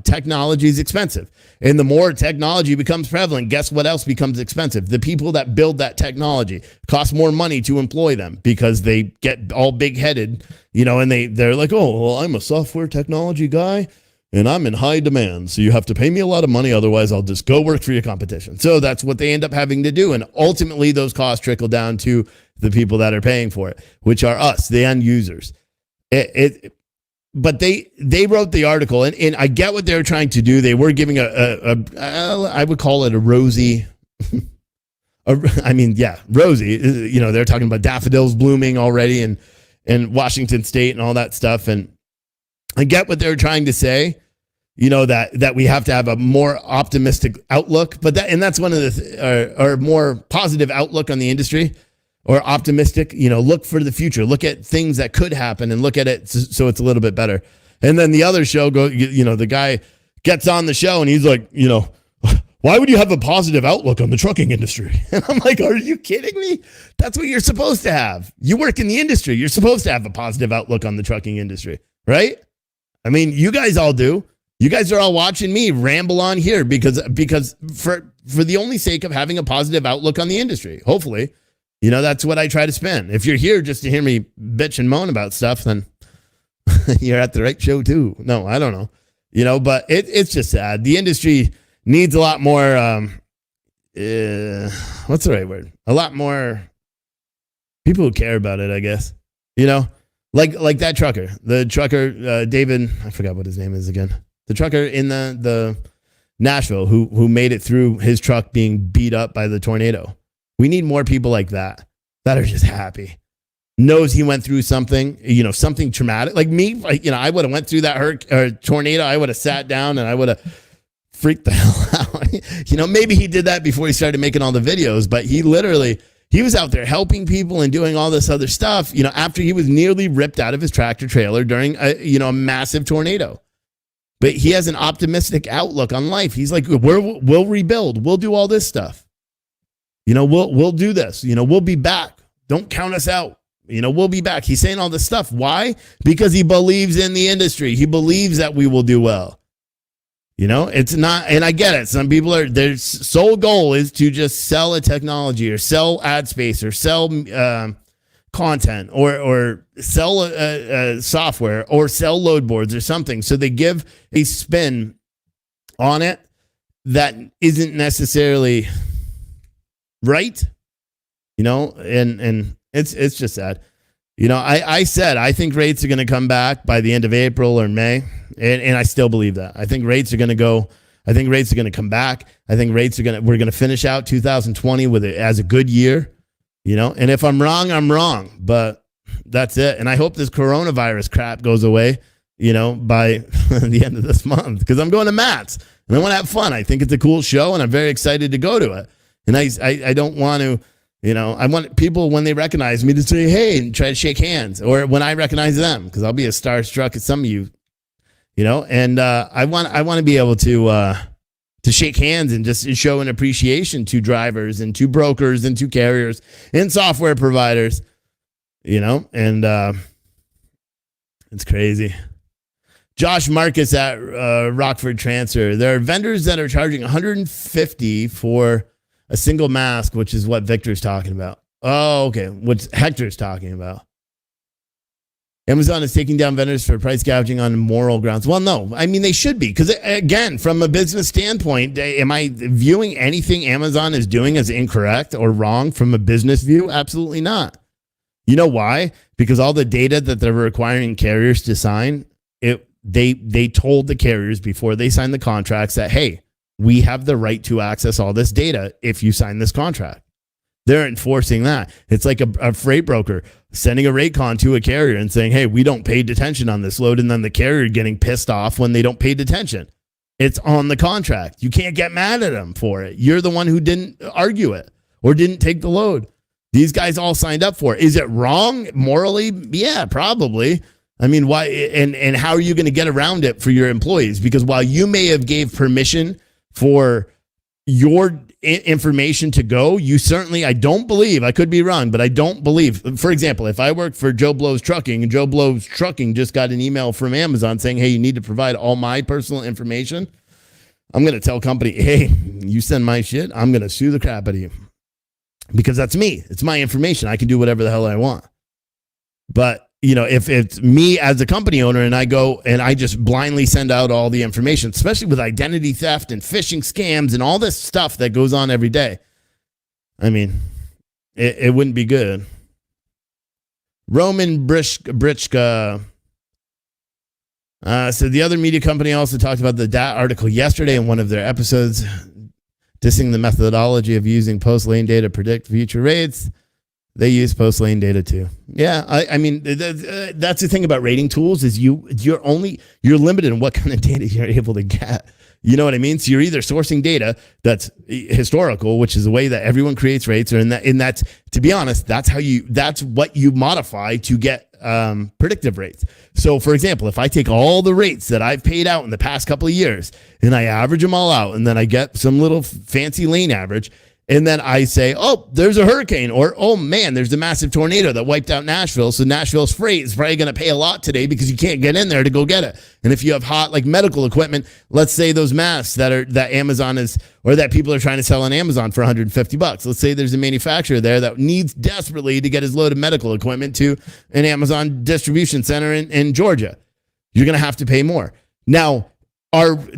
technology is expensive. And the more technology becomes prevalent, guess what else becomes expensive? The people that build that technology cost more money to employ them because they get all big-headed, and they're like, oh, well, I'm a software technology guy and I'm in high demand. So you have to pay me a lot of money. Otherwise, I'll just go work for your competition. So that's what they end up having to do. And ultimately, those costs trickle down to the people that are paying for it, which are us, the end users. But they wrote the article, and I get what they were trying to do. They were giving I would call it a rosy, rosy. They're talking about daffodils blooming already in Washington State and all that stuff. And I get what they're trying to say, that we have to have a more optimistic outlook. But that's one of the or more positive outlook on the industry. Or optimistic, look for the future. Look at things that could happen and look at it so it's a little bit better. And then the other show, the guy gets on the show and he's like, why would you have a positive outlook on the trucking industry? And I'm like, are you kidding me? That's what you're supposed to have. You work in the industry. You're supposed to have a positive outlook on the trucking industry, right? I mean, you guys all do. You guys are all watching me ramble on here because for the only sake of having a positive outlook on the industry, hopefully. That's what I try to spin. If you're here just to hear me bitch and moan about stuff, then you're at the right show too. No, I don't know. But it's just sad. The industry needs a lot more, what's the right word? A lot more people who care about it, I guess. Like that trucker. The trucker, David, I forgot what his name is again. The trucker in the Nashville who made it through his truck being beat up by the tornado. We need more people like that are just happy. Knows he went through something, something traumatic. Like me, I would have went through that tornado. I would have sat down and I would have freaked the hell out. Maybe he did that before he started making all the videos, but he was out there helping people and doing all this other stuff, after he was nearly ripped out of his tractor trailer during a massive tornado. But he has an optimistic outlook on life. He's like, we'll rebuild. We'll do all this stuff. We'll do this. We'll be back. Don't count us out. We'll be back. He's saying all this stuff. Why? Because he believes in the industry. He believes that we will do well. It's not, and I get it. Some people their sole goal is to just sell a technology or sell ad space or sell content or sell software or sell load boards or something. So they give a spin on it that isn't necessarily right, and it's just sad. I said I think rates are going to come back by the end of April or May, and I still believe that. I think rates are going to go. I think rates are going to come back. I think we're going to finish out 2020 with it as a good year, And if I'm wrong, I'm wrong, but that's it. And I hope this coronavirus crap goes away, by the end of this month because I'm going to Matt's and I want to have fun. I think it's a cool show, and I'm very excited to go to it. And I don't want to, I want people when they recognize me to say, hey, and try to shake hands, or when I recognize them, because I'll be as starstruck as some of you, and I want to be able to shake hands and just show an appreciation to drivers and to brokers and to carriers and software providers, and it's crazy. Josh Marcus at Rockford Transfer. There are vendors that are charging $150 for a single mask, which is what Victor's talking about. Oh, okay. What Hector's talking about. Amazon is taking down vendors for price gouging on moral grounds. Well, no. I mean, they should be. Because, again, from a business standpoint, am I viewing anything Amazon is doing as incorrect or wrong from a business view? Absolutely not. You know why? Because all the data that they're requiring carriers to sign, they told the carriers before they signed the contracts that, hey, we have the right to access all this data if you sign this contract. They're enforcing that. It's like a freight broker sending a rate con to a carrier and saying, hey, we don't pay detention on this load. And then the carrier getting pissed off when they don't pay detention. It's on the contract. You can't get mad at them for it. You're the one who didn't argue it or didn't take the load. These guys all signed up for it. Is it wrong morally? Yeah, probably. I mean, why? And how are you going to get around it for your employees? Because while you may have gave permission for your information to go, you certainly, I don't believe, I could be wrong, but I don't believe, for example, if I work for Joe Blow's Trucking and Joe Blow's Trucking just got an email from Amazon saying, hey, you need to provide all my personal information, I'm going to tell company, hey, you send my shit, I'm going to sue the crap out of you. Because that's me. It's my information. I can do whatever the hell I want. But, you know, if it's me as a company owner and I go and I just blindly send out all the information, especially with identity theft and phishing scams and all this stuff that goes on every day, I mean, it wouldn't be good. Roman Brichka said the other media company also talked about the DAT article yesterday in one of their episodes, dissing the methodology of using post-lane data to predict future rates. They use post-lane data too. Yeah, I mean, that's the thing about rating tools is you're limited in what kind of data you're able to get. You know what I mean? So you're either sourcing data that's historical, which is the way that everyone creates rates, or and that's, to be honest, that's what you modify to get predictive rates. So for example, if I take all the rates that I've paid out in the past couple of years and I average them all out, and then I get some little fancy lane average, and then I say, oh, there's a hurricane, or, oh man, there's a massive tornado that wiped out Nashville. So Nashville's freight is probably going to pay a lot today because you can't get in there to go get it. And if you have hot, like medical equipment, let's say those masks that Amazon is, or that people are trying to sell on Amazon for $150. Let's say there's a manufacturer there that needs desperately to get his load of medical equipment to an Amazon distribution center in Georgia. You're going to have to pay more. Now,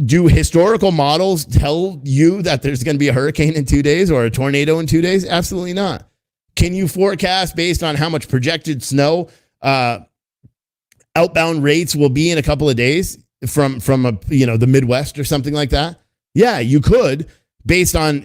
do historical models tell you that there's going to be a hurricane in 2 days or a tornado in 2 days? Absolutely not. Can you forecast based on how much projected snow outbound rates will be in a couple of days from the Midwest or something like that? Yeah, you could, based on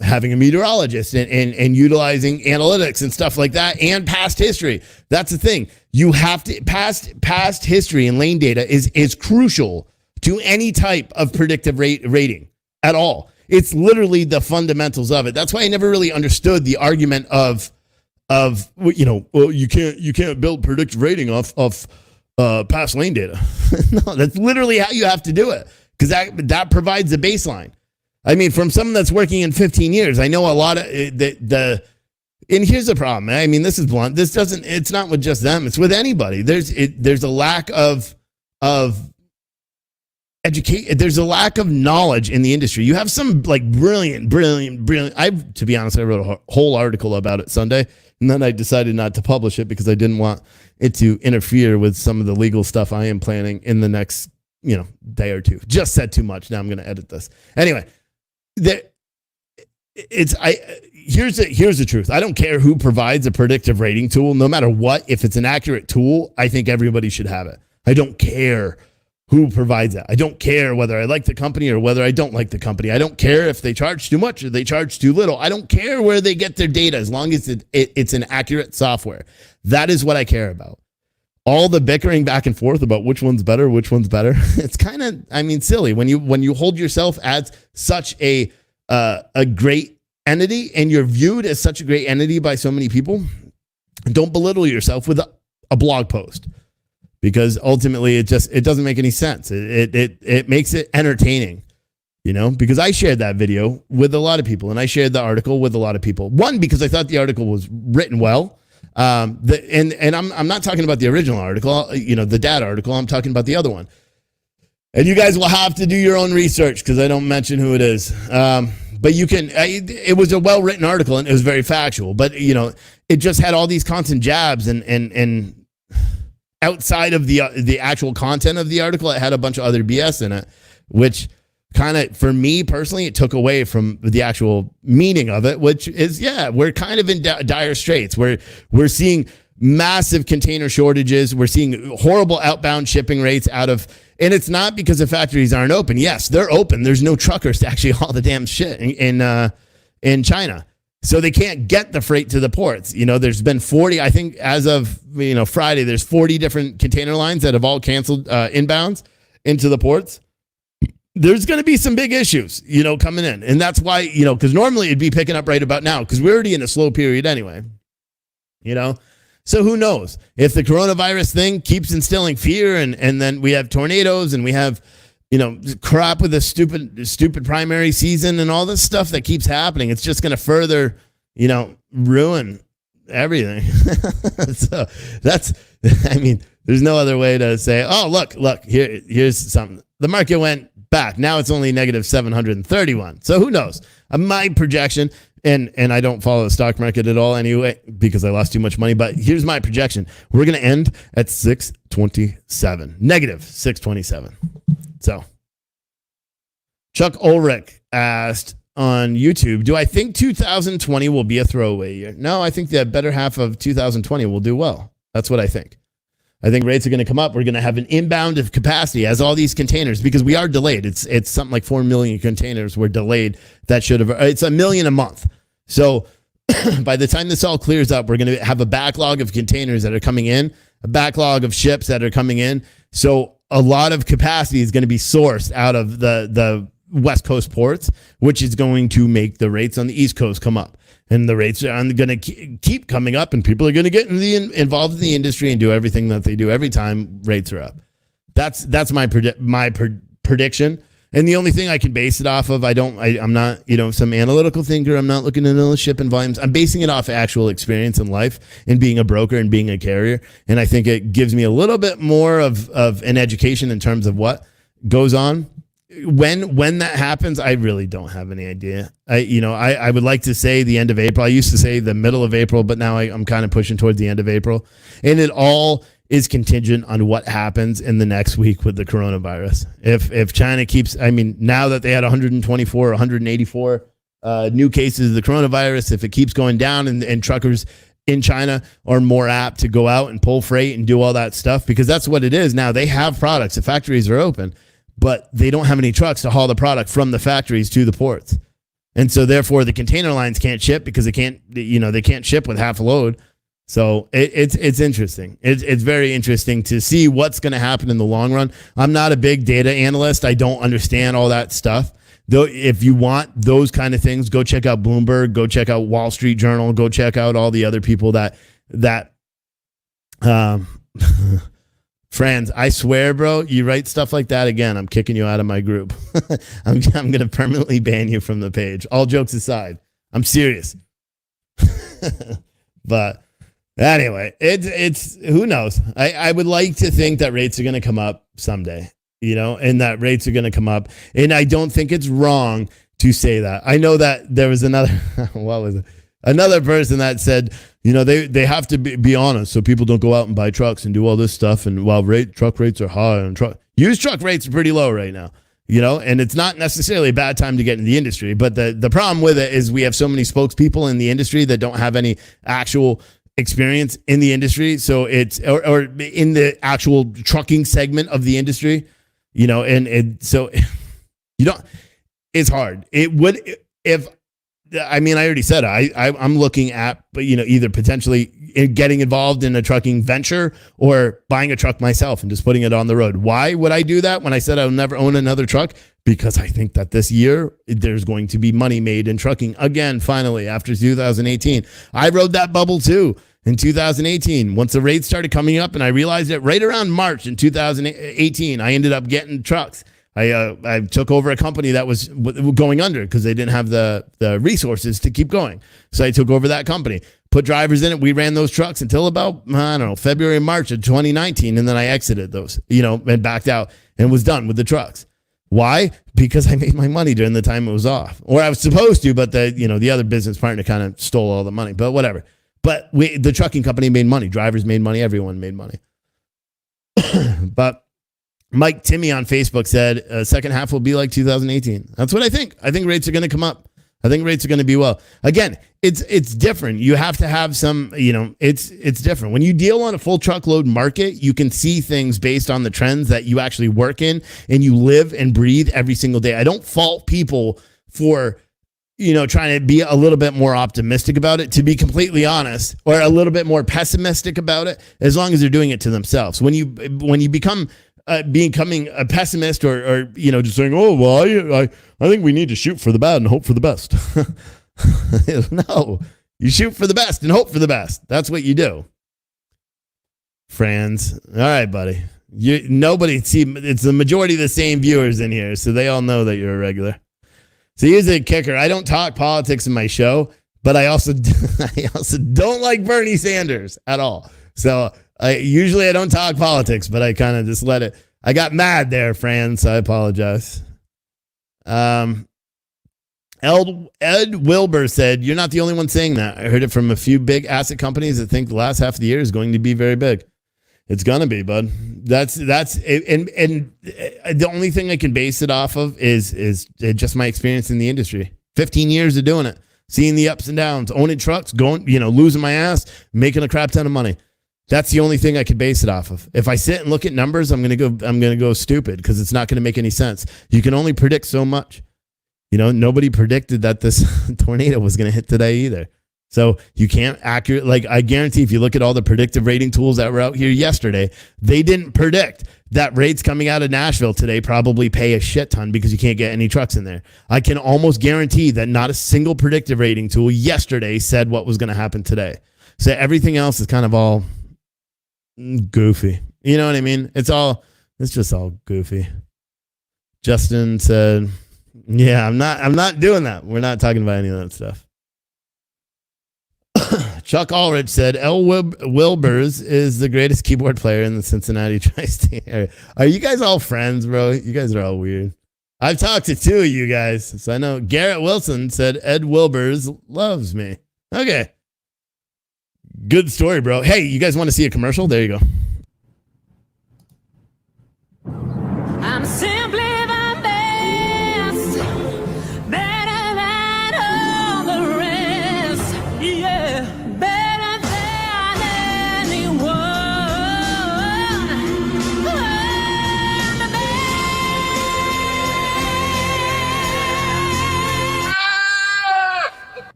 having a meteorologist and utilizing analytics and stuff like that and past history. That's the thing. You have to past history and lane data is crucial to any type of predictive rating at all. It's literally the fundamentals of it. That's why I never really understood the argument of you can't build predictive rating off past lane data. No, that's literally how you have to do it, because that provides the baseline. I mean, from someone that's working in 15 years, I know a lot of and here's the problem. I mean, this is blunt. It's not with just them. It's with anybody. There's a lack of there's a lack of knowledge in the industry. You have some like brilliant. To be honest, I wrote a whole article about it Sunday, and then I decided not to publish it because I didn't want it to interfere with some of the legal stuff I am planning in the next, day or two. Just said too much. Now I'm going to edit this. Anyway, here's the truth. I don't care who provides a predictive rating tool, no matter what. If it's an accurate tool, I think everybody should have it. I don't care who provides that. I don't care whether I like the company or whether I don't like the company. I don't care if they charge too much or they charge too little. I don't care where they get their data, as long as it's an accurate software. That is what I care about. All the bickering back and forth about which one's better, it's kind of, silly when you hold yourself as such a great entity, and you're viewed as such a great entity by so many people. Don't belittle yourself with a blog post, because ultimately it doesn't make any sense. It makes it entertaining, because I shared that video with a lot of people, and I shared the article with a lot of people. One, because I thought the article was written well. I'm not talking about the original article, the DAT article. I'm talking about the other one. And you guys will have to do your own research, because I don't mention who it is. But you can. It was a well-written article, and it was very factual. But it just had all these constant jabs and outside of the actual content of the article, it had a bunch of other BS in it, which kind of, for me personally, it took away from the actual meaning of it, which is, we're kind of in dire straits. We're seeing massive container shortages. We're seeing horrible outbound shipping rates and it's not because the factories aren't open. Yes, they're open. There's no truckers to actually haul the damn shit in China. So they can't get the freight to the ports. There's been 40, I think as of, Friday, there's 40 different container lines that have all canceled inbounds into the ports. There's going to be some big issues, coming in. And that's why, because normally it'd be picking up right about now, because we're already in a slow period anyway, So who knows? If the coronavirus thing keeps instilling fear and then we have tornadoes and we have crap with a stupid primary season and all this stuff that keeps happening. It's just going to further, ruin everything. So there's no other way to say, oh, look, here's something. The market went back. Now it's only negative 731. So who knows? My projection, and I don't follow the stock market at all anyway because I lost too much money, but here's my projection. We're going to end at 627, negative 627. So Chuck Ulrich asked on YouTube, do I think 2020 will be a throwaway year? No, I think the better half of 2020 will do well. That's what I think. I think rates are going to come up. We're going to have an inbound of capacity as all these containers, because we are delayed. It's something like 4 million containers were delayed. It's 1 million a month. So by the time this all clears up, we're going to have a backlog of containers that are coming in, a backlog of ships that are coming in. So a lot of capacity is going to be sourced out of the West Coast ports, which is going to make the rates on the East Coast come up. And the rates are going to keep coming up, and people are going to get involved in the industry and do everything that they do every time rates are up. That's my prediction. And the only thing I can base it off of, I'm not, some analytical thinker. I'm not looking at all the shipping volumes. I'm basing it off actual experience in life and being a broker and being a carrier. And I think it gives me a little bit more of an education in terms of what goes on. When that happens, I really don't have any idea. I would like to say the end of April. I used to say the middle of April, but now I'm kind of pushing towards the end of April. And it all is contingent on what happens in the next week with the coronavirus. If China keeps, now that they had 124 or 184 new cases of the coronavirus, if it keeps going down and truckers in China are more apt to go out and pull freight and do all that stuff, because that's what it is now. They have products. The factories are open, but they don't have any trucks to haul the product from the factories to the ports. And so therefore the container lines can't ship because they can't ship with half a load. So it's interesting. It's very interesting to see what's going to happen in the long run. I'm not a big data analyst. I don't understand all that stuff. Though, if you want those kind of things, go check out Bloomberg, go check out Wall Street Journal, go check out all the other people that Franz, I swear, bro, you write stuff like that again, I'm kicking you out of my group. I'm going to permanently ban you from the page. All jokes aside, I'm serious. But anyway, it's who knows? I would like to think that rates are going to come up someday, and that rates are going to come up. And I don't think it's wrong to say that. I know that there was another person that said, they have to be honest so people don't go out and buy trucks and do all this stuff. And while truck rates are high and used truck rates are pretty low right now, and it's not necessarily a bad time to get in the industry. But the problem with it is we have so many spokespeople in the industry that don't have any actual experience in the industry. So it's, or in the actual trucking segment of the industry, so it's hard. It would, I already said I'm looking at, either potentially getting involved in a trucking venture or buying a truck myself and just putting it on the road. Why would I do that when I said I'll never own another truck? Because I think that this year there's going to be money made in trucking again, finally, after 2018. I rode that bubble too in 2018. Once the rates started coming up and I realized that right around March in 2018, I ended up getting trucks. I took over a company that was going under because they didn't have the resources to keep going. So I took over that company, put drivers in it. We ran those trucks until about, February, March of 2019. And then I exited those, and backed out and was done with the trucks. Why? Because I made my money during the time it was off, or I was supposed to, but the other business partner kind of stole all the money, but whatever. But the trucking company made money. Drivers made money. Everyone made money. But Mike Timmy on Facebook said, second half will be like 2018. That's what I think. I think rates are going to come up. I think rates are going to be well. Again, it's different. You have to have some, it's different. When you deal on a full truckload market, you can see things based on the trends that you actually work in and you live and breathe every single day. I don't fault people for, trying to be a little bit more optimistic about it, to be completely honest, or a little bit more pessimistic about it, as long as they're doing it to themselves. When you become becoming a pessimist or just saying, oh, well, I think we need to shoot for the bad and hope for the best. No, you shoot for the best and hope for the best. That's what you do. Franz. All right, buddy. It's the majority of the same viewers in here, so they all know that you're a regular. So here's a kicker. I don't talk politics in my show, but I also don't like Bernie Sanders at all. So usually I don't talk politics, but I kind of just let it. I got mad there, Fran, so I apologize. Ed Wilbur said, "You're not the only one saying that. I heard it from a few big asset companies that think the last half of the year is going to be very big." It's gonna be, bud. That's it. And the only thing I can base it off of is just my experience in the industry. 15 years of doing it, seeing the ups and downs, owning trucks, going, losing my ass, making a crap ton of money. That's the only thing I could base it off of. If I sit and look at numbers, I'm gonna go stupid because it's not gonna make any sense. You can only predict so much. Nobody predicted that this tornado was gonna hit today either. So you can't I guarantee if you look at all the predictive rating tools that were out here yesterday, they didn't predict that rates coming out of Nashville today probably pay a shit ton because you can't get any trucks in there. I can almost guarantee that not a single predictive rating tool yesterday said what was going to happen today. So everything else is kind of all goofy. You know what I mean? It's just all goofy. Justin said, yeah, I'm not doing that. We're not talking about any of that stuff. Chuck Ulrich said, L. Wilbers is the greatest keyboard player in the Cincinnati tri-state area. Are you guys all friends, bro? You guys are all weird. I've talked to two of you guys, so I know. Garrett Wilson said, Ed Wilbers loves me. Okay. Good story, bro. Hey, you guys want to see a commercial? There you go. I'm simply the best, better than all the rest. Yeah, better than anyone. I'm the best.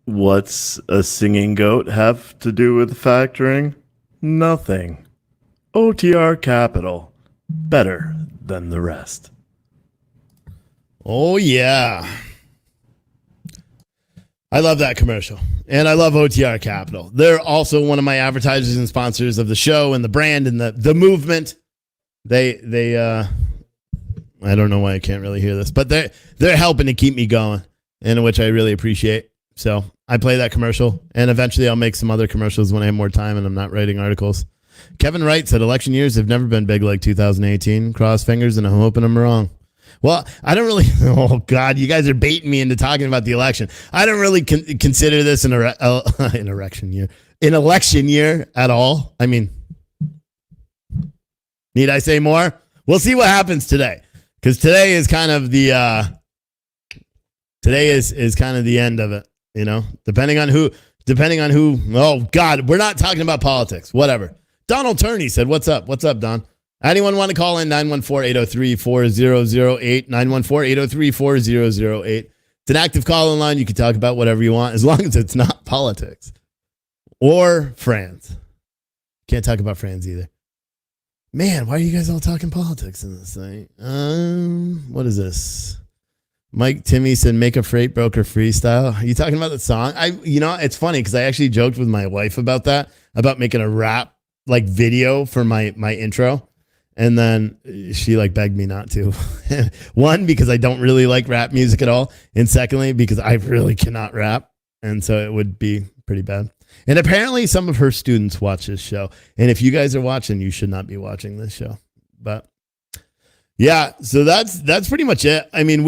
What's a singing goat have to do with factoring? Nothing. OTR Capital. Better than the rest. Oh, yeah. I love that commercial. And I love OTR Capital. They're also one of my advertisers and sponsors of the show and the brand and the movement. They I don't know why I can't really hear this, but they're helping to keep me going, and which I really appreciate. So I play that commercial, and eventually I'll make some other commercials when I have more time and I'm not writing articles. Kevin Wright said election years have never been big like 2018. Cross fingers, and I'm hoping I'm wrong. Well, I don't really. Oh God, you guys are baiting me into talking about the election. I don't really consider this an election year at all. I mean, need I say more? We'll see what happens today, because today is kind of the kind of the end of it. Depending on who. Oh God, we're not talking about politics. Whatever. Donald Turney said, what's up? What's up, Don? Anyone want to call in? 914-803-4008. 914-803-4008. It's an active call-in line. You can talk about whatever you want, as long as it's not politics or France. Can't talk about France either. Man, why are you guys all talking politics in this thing? What is this? Mike Timmy said, make a freight broker freestyle. Are you talking about the song? It's funny because I actually joked with my wife about that, about making a rap video for my intro. And then she begged me not to. One, because I don't really like rap music at all. And secondly, because I really cannot rap. And so it would be pretty bad. And apparently some of her students watch this show. And if you guys are watching, you should not be watching this show. But yeah, so that's pretty much it. I mean,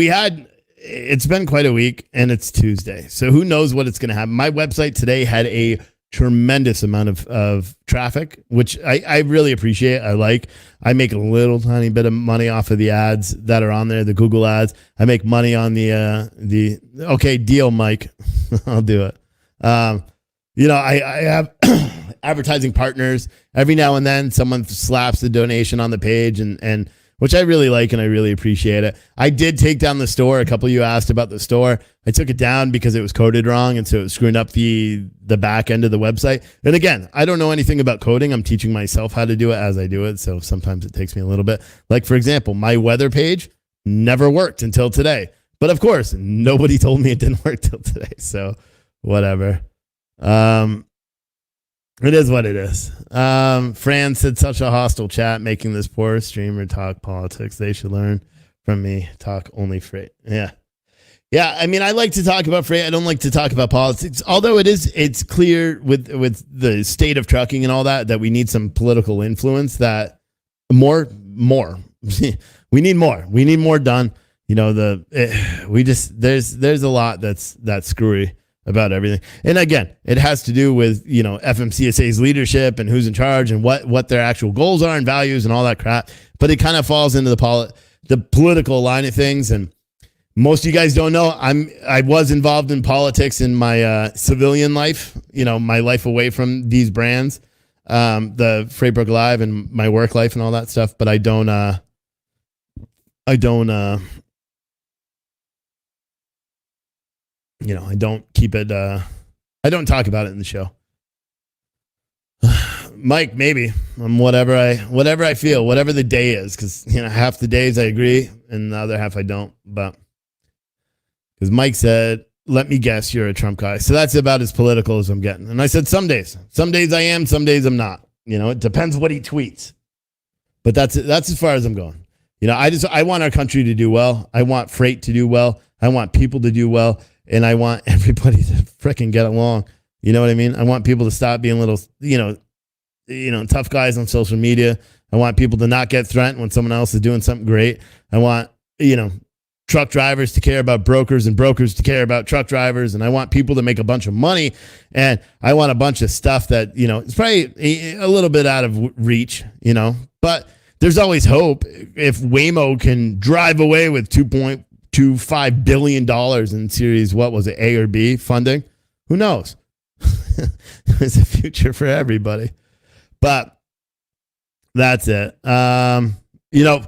it's been quite a week and it's Tuesday. So who knows what it's going to happen. My website today had a tremendous amount of traffic, which I really appreciate. I make a little tiny bit of money off of the ads that are on there, the Google ads. I make money on the okay, deal, Mike. I'll do it. I have advertising partners. Every now and then someone slaps the donation on the page and which I really like and I really appreciate it. I did take down the store. A couple of you asked about the store. I took it down because it was coded wrong, and so it was screwing up the back end of the website. And again, I don't know anything about coding. I'm teaching myself how to do it as I do it, so sometimes it takes me a little bit. Like, for example, my weather page never worked until today. But of course, nobody told me it didn't work till today, so whatever. It is what it is. Fran said, such a hostile chat making this poor streamer talk politics. They should learn from me. Talk only freight. Yeah. Yeah, I mean, I like to talk about freight. I don't like to talk about politics. Although it's clear with the state of trucking and all that we need some political influence. That more. We need more. We need more done. You know, there's a lot that's screwy about everything. And again, it has to do with, you know, FMCSA's leadership and who's in charge and what their actual goals are and values and all that crap. But it kind of falls into the political line of things. And most of you guys don't know, I was involved in politics in my civilian life, you know, my life away from these brands, the Freight Broker Live and my work life and all that stuff. But I don't keep it. I don't talk about it in the show. Mike, maybe whatever I feel, whatever the day is, because, you know, half the days I agree and the other half I don't. But because Mike said, let me guess, you're a Trump guy. So that's about as political as I'm getting. And I said, some days I am, some days I'm not. You know, it depends what he tweets. But that's as far as I'm going. You know, I want our country to do well. I want freight to do well. I want people to do well. And I want everybody to fricking get along. You know what I mean? I want people to stop being little, you know, tough guys on social media. I want people to not get threatened when someone else is doing something great. I want, you know, truck drivers to care about brokers and brokers to care about truck drivers. And I want people to make a bunch of money. And I want a bunch of stuff that, you know, it's probably a little bit out of reach, you know, but there's always hope. If Waymo can drive away with $2.25 billion in series, what was it, A or B funding? Who knows? There's a future for everybody. But that's it. You know,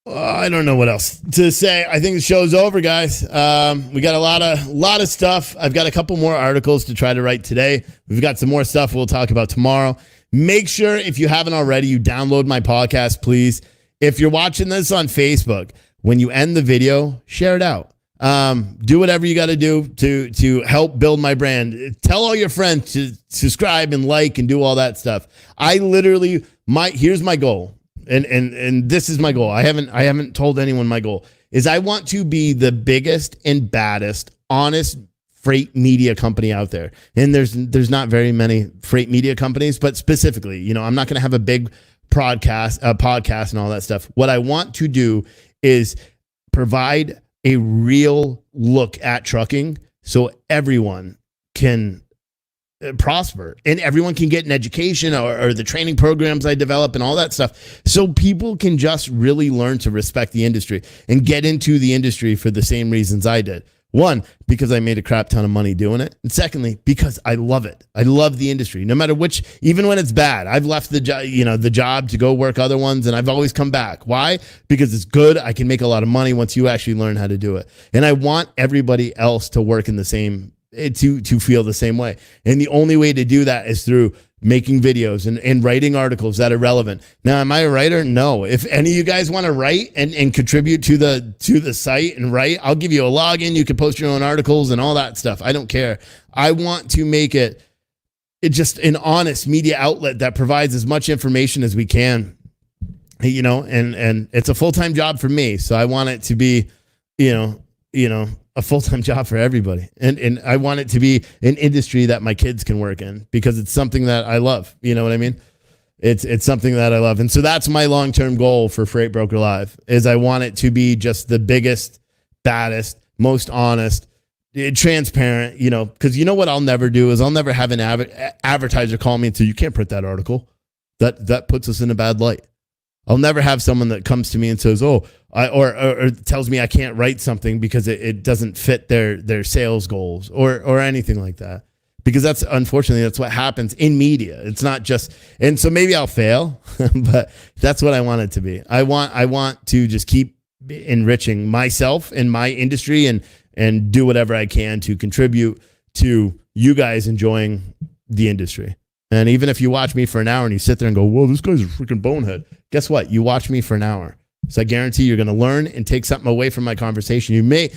I don't know what else to say. I think the show's over, guys. We got a lot of stuff. I've got a couple more articles to try to write today. We've got some more stuff we'll talk about tomorrow. Make sure, if you haven't already, you download my podcast, please. If you're watching this on Facebook, when you end the video, share it out. Do whatever you got to do to help build my brand. Tell all your friends to subscribe and like and do all that stuff. I literally, here's my goal. And this is my goal. I haven't told anyone my goal is I want to be the biggest and baddest, honest freight media company out there. And there's not very many freight media companies, but specifically, you know, I'm not going to have a big podcast and all that stuff. What I want to do is provide a real look at trucking so everyone can prosper and everyone can get an education or the training programs I develop and all that stuff. So people can just really learn to respect the industry and get into the industry for the same reasons I did. One, because I made a crap ton of money doing it. And secondly, because I love it. I love the industry, no matter which, even when it's bad. I've left the job to go work other ones, and I've always come back. Why? Because it's good. I can make a lot of money once you actually learn how to do it. And I want everybody else to work in the same, to feel the same way. And the only way to do that is through making videos and writing articles that are relevant. Now, am I a writer? No. If any of you guys want to write and contribute to the site and write, I'll give you a login. You can post your own articles and all that stuff. I don't care. I want to make it just an honest media outlet that provides as much information as we can, you know, and it's a full-time job for me. So I want it to be, you know, a full-time job for everybody. And I want it to be an industry that my kids can work in because it's something that I love. You know what I mean? It's something that I love. And so that's my long-term goal for Freight Broker Live is I want it to be just the biggest, baddest, most honest, transparent, you know, because you know what I'll never do is I'll never have an advertiser call me and say, you can't print that article. That puts us in a bad light. I'll never have someone that comes to me and says, or tells me I can't write something because it doesn't fit their sales goals or anything like that. Because unfortunately, that's what happens in media. It's not just, and so maybe I'll fail, but that's what I want it to be. I want to just keep enriching myself and my industry and do whatever I can to contribute to you guys enjoying the industry. And even if you watch me for an hour and you sit there and go, whoa, this guy's a freaking bonehead. Guess what? You watch me for an hour. So I guarantee you're going to learn and take something away from my conversation. You may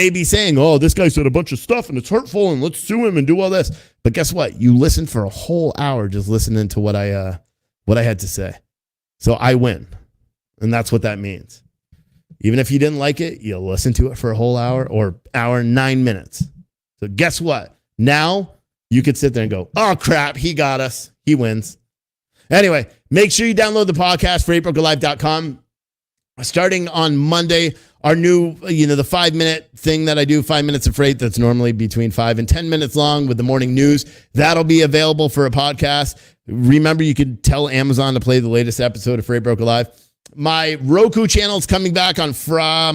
be saying, oh, this guy said a bunch of stuff and it's hurtful and let's sue him and do all this. But guess what? You listened for a whole hour just listening to what I had to say. So I win. And that's what that means. Even if you didn't like it, you'll listen to it for a whole hour or hour, 9 minutes. So guess what? Now you could sit there and go, oh, crap, he got us. He wins. Anyway, make sure you download the podcast for freightbrokerlive.com. Starting on Monday, our new, the 5-minute thing that I do, 5 minutes of freight, that's normally between 5 and 10 minutes long with the morning news. That'll be available for a podcast. Remember, you can tell Amazon to play the latest episode of Freight Broker Live. My Roku channel is coming back on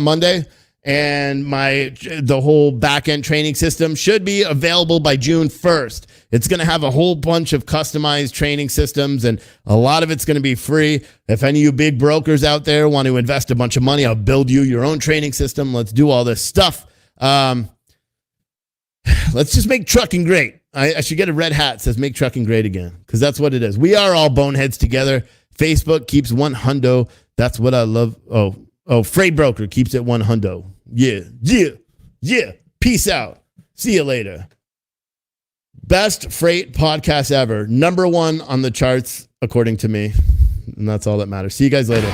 Monday, and the whole back-end training system should be available by June 1st. It's going to have a whole bunch of customized training systems, and a lot of it's going to be free. If any of you big brokers out there want to invest a bunch of money, I'll build you your own training system. Let's do all this stuff. Let's just make trucking great. I should get a red hat that says make trucking great again, because that's what it is. We are all boneheads together. Facebook keeps one hundo. That's what I love. Oh, Freight Broker keeps it one hundo. Yeah. Peace out. See you later. Best freight podcast ever. #1 on the charts, according to me. And that's all that matters. See you guys later.